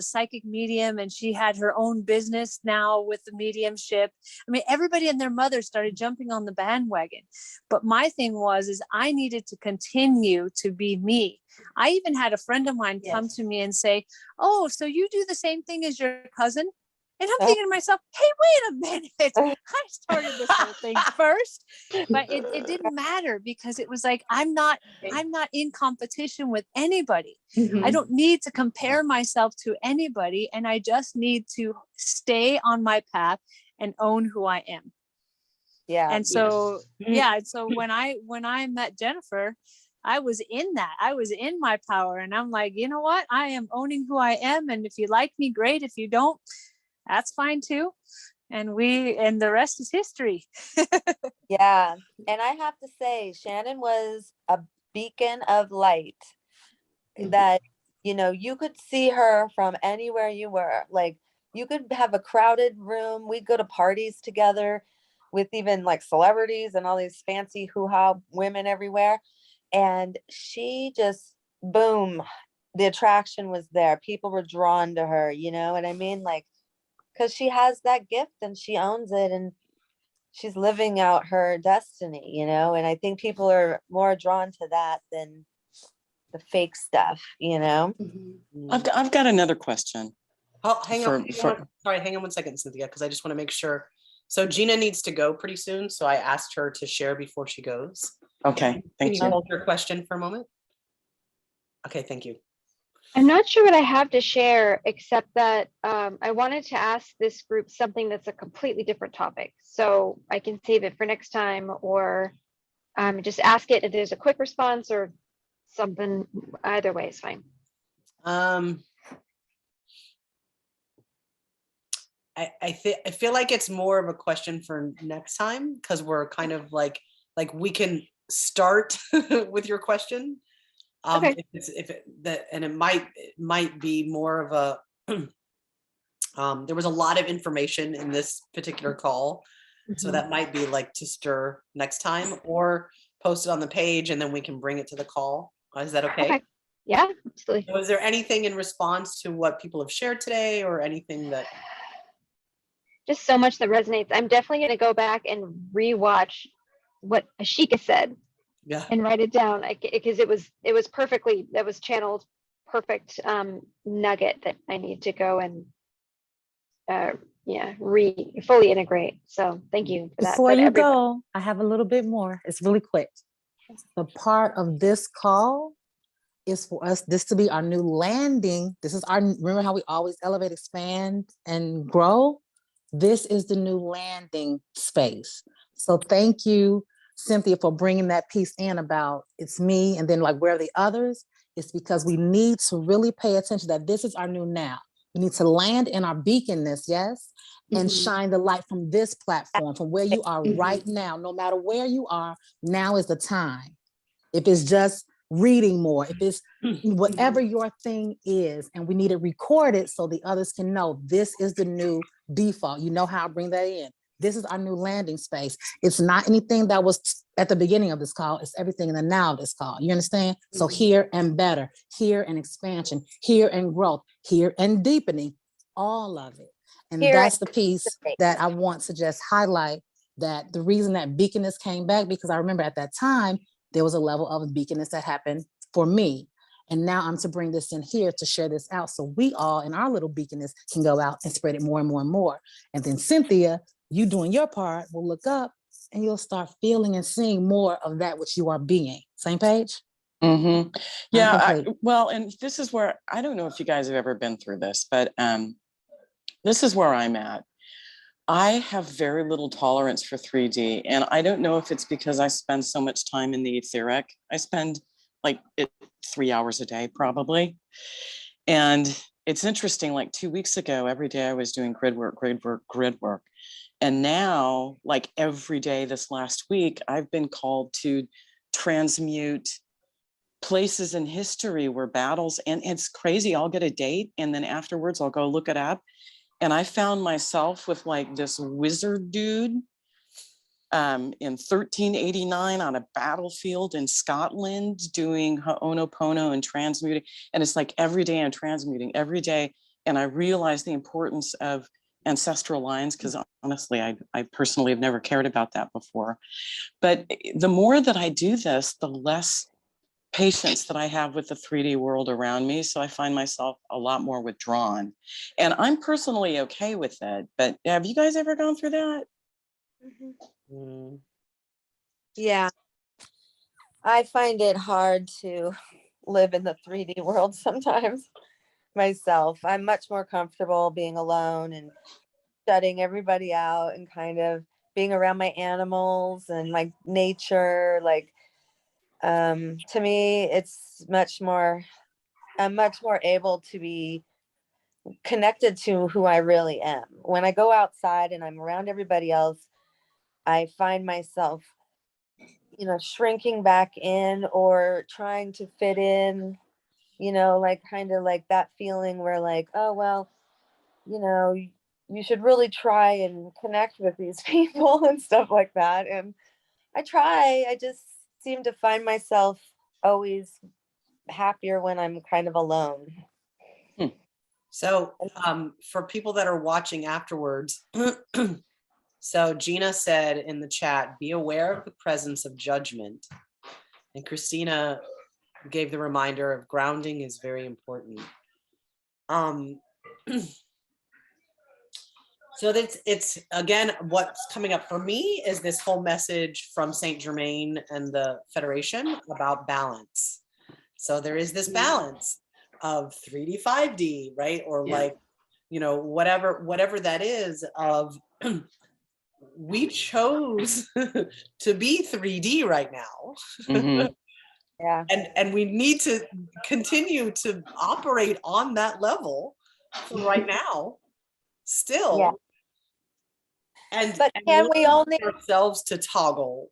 psychic medium and she had her own business now with the mediumship. I mean, everybody and their mother started jumping on the bandwagon. But my thing is I needed to continue to be me. I even had a friend of mine come to me and say, oh, so you do the same thing as your cousin? And I'm thinking to myself, hey, wait a minute. I started this whole thing first, but it didn't matter because it was like, I'm not in competition with anybody. I don't need to compare myself to anybody. And I just need to stay on my path and own who I am. Yeah. And so, and so when I met Jennifer, I was in that. I was in my power. And I'm like, you know what? I am owning who I am. And if you like me, great. If you don't, that's fine too. And the rest is history. Yeah. And I have to say, Shannon was a beacon of light that, you know, you could see her from anywhere you were. Like, you could have a crowded room. We'd go to parties together with even like celebrities and all these fancy hoo-ha women everywhere. And she just, boom, the attraction was there. People were drawn to her, you know what I mean? Like, because she has that gift and she owns it and she's living out her destiny, you know? And I think people are more drawn to that than the fake stuff, you know? I've got another question. Oh, hang on. Sorry, hang on 1 second, Cynthia, because I just want to make sure. So Gina needs to go pretty soon. So I asked her to share before she goes. Okay, Can thank you you. hold your question for a moment? Okay, thank you. I'm not sure what I have to share, except that I wanted to ask this group something that's a completely different topic. So I can save it for next time, or just ask it if there's a quick response or something. Either way is fine. I feel like it's more of a question for next time because we're kind of like we can start with your question. Okay. And it might be more of a there was a lot of information in this particular call, so that might be like to stir next time, or post it on the page and then we can bring it to the call. Is that okay? Okay. Yeah, absolutely. Was there anything in response to what people have shared today, or anything that? Just so much that resonates. I'm definitely going to go back and rewatch what Ashekia said. Yeah. And write it down, because it was perfectly, that was channeled perfect nugget that I need to go and fully integrate. So thank you for that. Before But you everybody, go, I have a little bit more. It's really quick. The part of this call is for us, this to be our new landing. This is our, remember how we always elevate, expand, and grow? This is the new landing space. So thank you, Cynthia, for bringing that piece in about it's me and then like where are the others? It's because we need to really pay attention that this is our new now. We need to land in our beaconness, yes? And shine the light from this platform, from where you are right now. No matter where you are, now is the time. If it's just reading more, if it's whatever your thing is, and we need it recorded so the others can know this is the new default. You know how I bring that in. This is our new landing space. It's not anything that was at the beginning of this call. It's everything in the now of this call. You understand? So here and better, here and expansion, here and growth, here and deepening, all of it. And Here that's and the piece that I want to just highlight, that the reason that Beaconess came back, because I remember at that time, there was a level of Beaconess that happened for me. And now I'm to bring this in here to share this out so we all in our little Beaconess can go out and spread it more and more and more. And then Cynthia, you doing your part, will look up and you'll start feeling and seeing more of that which you are being. Same page? Yeah, well, and this is where, I don't know if you guys have ever been through this, but this is where I'm at. I have very little tolerance for 3D. And I don't know if it's because I spend so much time in the etheric. I spend like 3 hours a day, probably. And it's interesting, like 2 weeks ago, every day I was doing grid work. And now, like every day this last week, I've been called to transmute places in history where battles, and it's crazy. I'll get a date and then afterwards I'll go look it up. And I found myself with like this wizard dude in 1389 on a battlefield in Scotland doing Ho'onopono and transmuting. And it's like every day I'm transmuting every day. And I realized the importance of ancestral lines, because honestly, I personally have never cared about that before. But the more that I do this, the less patience that I have with the 3D world around me. So I find myself a lot more withdrawn. And I'm personally okay with it. But have you guys ever gone through that? Mm. Yeah, I find it hard to live in the 3D world sometimes myself. I'm much more comfortable being alone and shutting everybody out and kind of being around my animals and my nature. Like, to me, it's much more, I'm much more able to be connected to who I really am. When I go outside and I'm around everybody else, I find myself, shrinking back in or trying to fit in, like kind of like that feeling where like, oh, well, you should really try and connect with these people and stuff like that. And I just seem to find myself always happier when I'm kind of alone. So for people that are watching afterwards, so Gina said in the chat, be aware of the presence of judgment. And Christina gave the reminder of grounding is very important. So it's again, what's coming up for me is this whole message from Saint Germain and the Federation about balance. So there is this balance of 3D, 5D, right? Or like, whatever that is of, we chose to be 3D right now. Mhm. Yeah. And we need to continue to operate on that level for right now, still. Yeah. But And can we allow only ourselves to toggle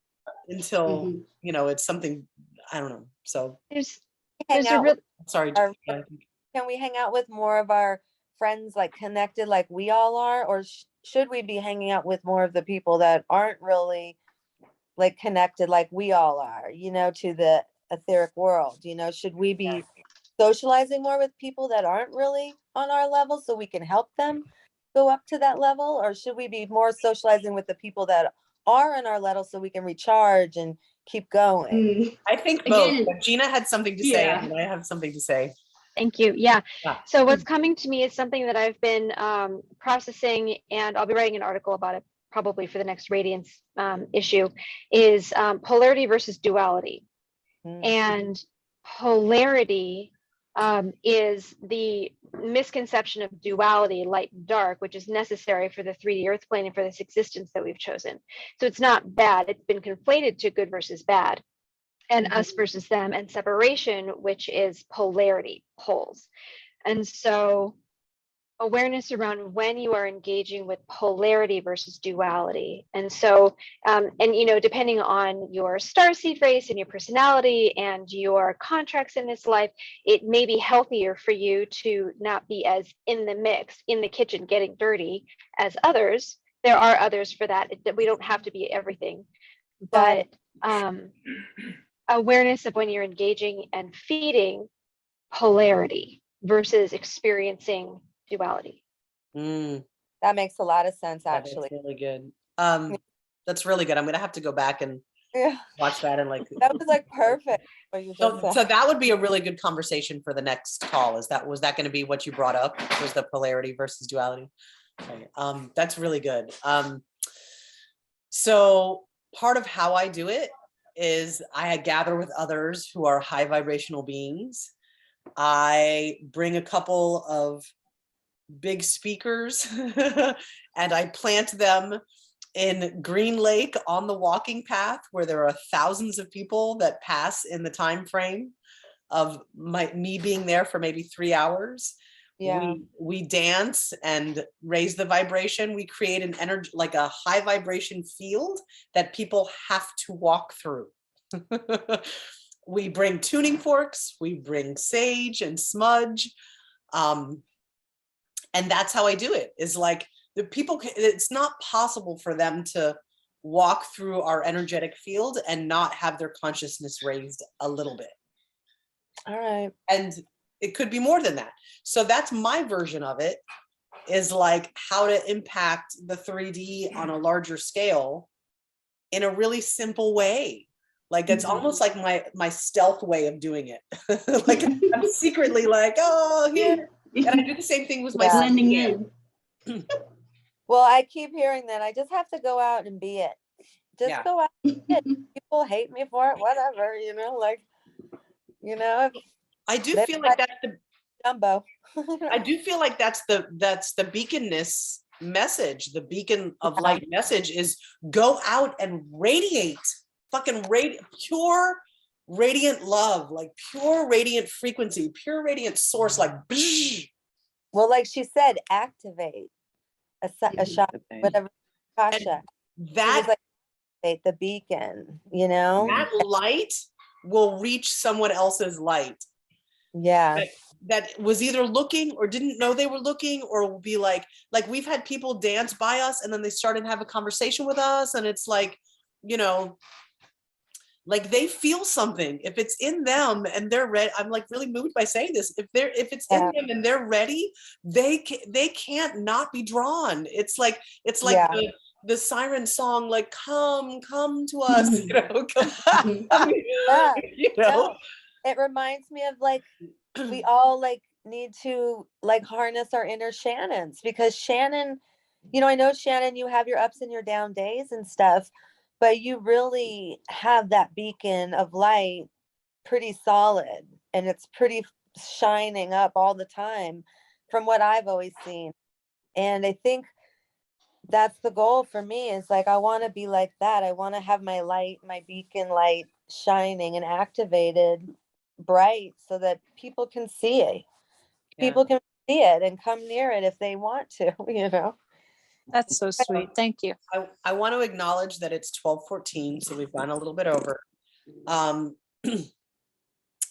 until it's something, I don't know. So There's hang a out real with sorry. our, can we hang out with more of our friends like connected like we all are, or should we be hanging out with more of the people that aren't really like connected like we all are, to the etheric world? Should we be socializing more with people that aren't really on our level so we can help them go up to that level, or should we be more socializing with the people that are on our level so we can recharge and keep going? I think both. Again, But Gina had something to say, yeah. and I have something to say. Thank you. Yeah. Yeah. So what's coming to me is something that I've been processing, and I'll be writing an article about it probably for the next Radiance issue, is polarity versus duality. And polarity is the misconception of duality, light and dark, which is necessary for the 3D earth plane and for this existence that we've chosen. So it's not bad. It's been conflated to good versus bad, and us versus them, and separation, which is polarity, poles. And so awareness around when you are engaging with polarity versus duality. And so, depending on your starseed race and your personality and your contracts in this life, it may be healthier for you to not be as in the mix, in the kitchen, getting dirty as others. There are others for that. We don't have to be everything. But awareness of when you're engaging and feeding polarity versus experiencing duality. That makes a lot of sense, actually. That's really good. That's really good. I'm gonna have to go back and watch that and like that was like perfect. What you just so said. that would be a really good conversation for the next call. Was that going to be what you brought up? Was the polarity versus duality? Okay. That's really good. So part of how I do it is I gather with others who are high vibrational beings. I bring a couple of big speakers and I plant them in Green Lake on the walking path where there are thousands of people that pass in the time frame of me being there for maybe 3 hours. Yeah. We dance and raise the vibration. We create an energy, like a high vibration field that people have to walk through. We bring tuning forks, we bring sage and smudge. And that's how I do it, is like the people, it's not possible for them to walk through our energetic field and not have their consciousness raised a little bit. All right. And it could be more than that. So that's my version of it, is like how to impact the 3D on a larger scale in a really simple way. Like it's Mhm. almost like my stealth way of doing it. Like I'm secretly like, oh, here. And I do the same thing with my Yeah. Blending skincare. in. Well, I keep hearing that. I just have to go out and be it. Just Yeah. go out and be it. People hate me for it, whatever, like, I do they feel like like that's the Dumbo. I do feel like that's the beaconness message. The beacon of Yeah. light message is go out and radiate, fucking pure radiant love, like pure radiant frequency, pure radiant source, like Well, like she said, activate a shot, whatever. Tasha. She that was like, activate the beacon, that light will reach someone else's light. Yeah. That was either looking or didn't know they were looking, or will be like we've had people dance by us and then they started to have a conversation with us, and it's like, like they feel something if it's in them and they're ready. I'm like really moved by saying this. If it's in them and they're ready, they can't not be drawn. It's like Yeah. the siren song, like come to us, come, Yeah. know. It reminds me of like we all like need to like harness our inner Shannons, because Shannon, I know Shannon, you have your ups and your down days and stuff, but you really have that beacon of light pretty solid, and it's pretty shining up all the time from what I've always seen. And I think that's the goal for me, is like I want to be like that. I want to have my light, my beacon light shining and activated bright so that people can see it. People can see it and come near it if they want to, That's so sweet. Thank you. I want to acknowledge that it's 12:14, so we've gone a little bit over. And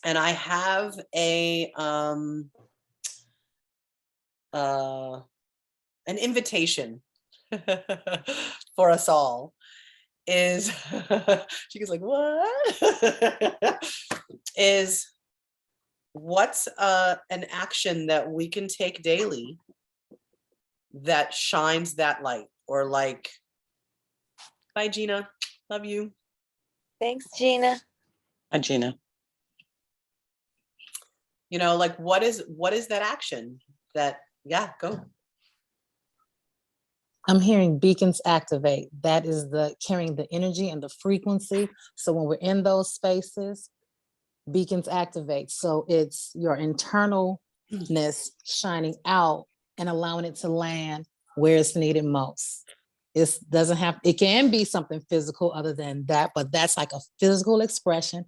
I have an invitation for us all. Is she goes like, what? Is what's an action that we can take daily that shines that light? Or like, bye Gina, love you. Thanks, Gina. Hi, Gina. Like what is that action that, go. I'm hearing beacons activate. That is the carrying the energy and the frequency. So when we're in those spaces, beacons activate. So it's your internalness shining out and allowing it to land where it's needed most. It can be something physical other than that, but that's like a physical expression,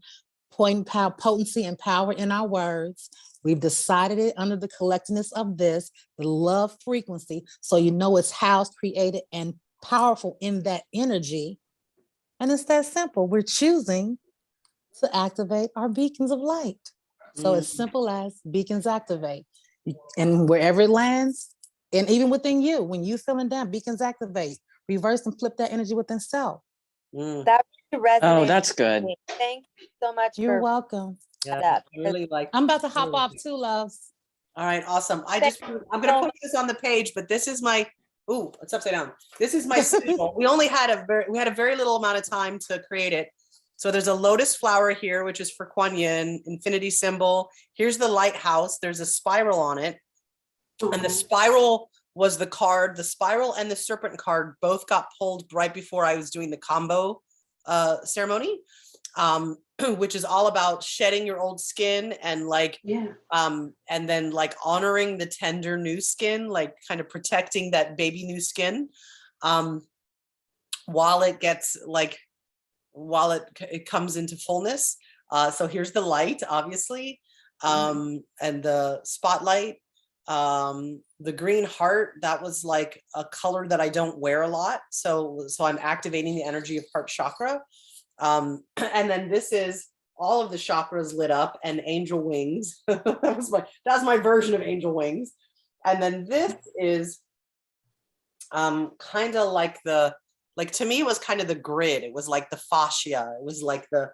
potency and power in our words. We've decided it under the collectedness of this, the love frequency. So it's housed, created, and powerful in that energy. And it's that simple. We're choosing to activate our beacons of light. So as simple as beacons activate. And wherever it lands, and even within you, when you're feeling down, beacons activate. Reverse and flip that energy within self. That really resonates. Oh, that's good. Thank you so much. You're welcome. Yeah, that. I really like. I'm about to hop off too, loves. All right, awesome. I'm gonna put this on the page, but this is my, ooh, it's upside down. This is my symbol. We had a very little amount of time to create it. So there's a lotus flower here, which is for Kuan Yin, infinity symbol. Here's the lighthouse. There's a spiral on it. And the spiral was the card. The spiral and the serpent card both got pulled right before I was doing the combo ceremony. Which is all about shedding your old skin and and then like honoring the tender new skin, like kind of protecting that baby new skin, while it comes into fullness. So here's the light, obviously, and the spotlight, the green heart, that was like a color that I don't wear a lot. So I'm activating the energy of heart chakra. And then this is all of the chakras lit up and angel wings. That's my version of angel wings. And then this is kind of like to me, it was kind of the grid. It was like the fascia. It was like the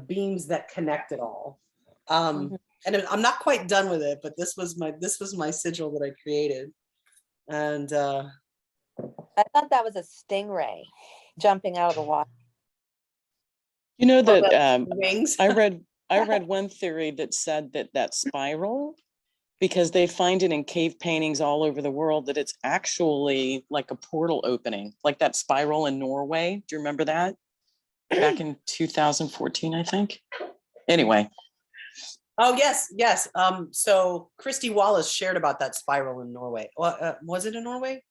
beams that connect it all. And I'm not quite done with it, but this was my sigil that I created. And I thought that was a stingray jumping out of the water. You know that Wings. I read one theory that said that spiral, because they find it in cave paintings all over the world, that it's actually like a portal opening, like that spiral in Norway. Do you remember that? Back in 2014, I think. Anyway. Oh, yes, yes. So Christy Wallace shared about that spiral in Norway. Was it in Norway?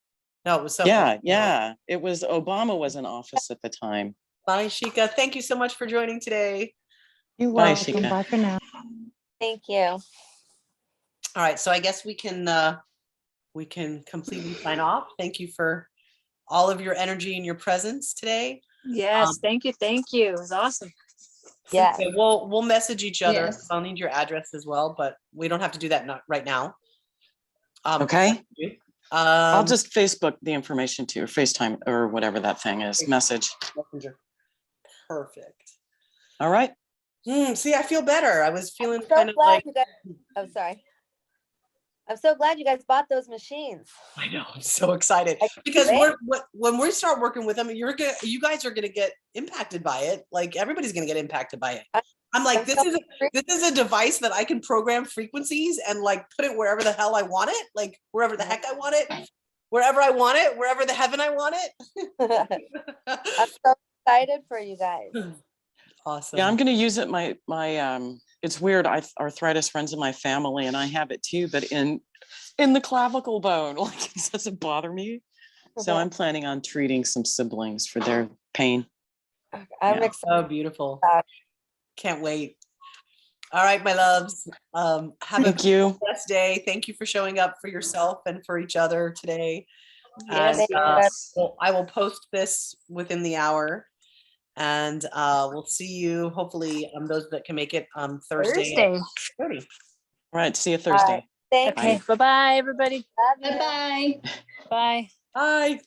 No, it was somewhere. Yeah. It was Obama was in office at the time. Bye, Shika. Thank you so much for joining today. You're Bye, welcome. Shika. Bye for now. Thank you. All right, so I guess we can completely sign off. Thank you for all of your energy and your presence today. Yes, thank you. It was awesome. Yeah. Okay, we'll message each other. Yes. I'll need your address as well, but we don't have to do that right now. Okay. I'll Um, just Facebook the information to you, or FaceTime, or whatever that thing is, message. Messenger. Perfect. All right. See, I feel better. I was feeling I'm so kind of glad like, you guys, I'm sorry. I'm so glad you guys bought those machines. I know, I'm so excited I because can't when we start working with them, you guys are gonna get impacted by it. Like everybody's gonna get impacted by it. I'm like, I'm this so is a device that I can program frequencies and like put it wherever the hell I want it, like wherever the heck I want it, wherever I want it, wherever the heaven I want I'm so excited for you guys. it. Awesome. Yeah, I'm going to use it. My it's weird. Arthritis runs in my family, and I have it too, but in the clavicle bone. Like, it doesn't bother me. So I'm planning on treating some siblings for their pain. I'm Yeah. excited. Oh, beautiful. Can't wait. All right, my loves. Have Thank you. best day. Thank you for showing up for yourself and for each other today. Yes, And, yes. well, I will post this within the hour, and we'll see you hopefully those that can make it Thursday. Thursday. 30. All right. See you Thursday. Thank Okay. you. Bye-bye, everybody. Love you. Bye-bye. Bye. Bye.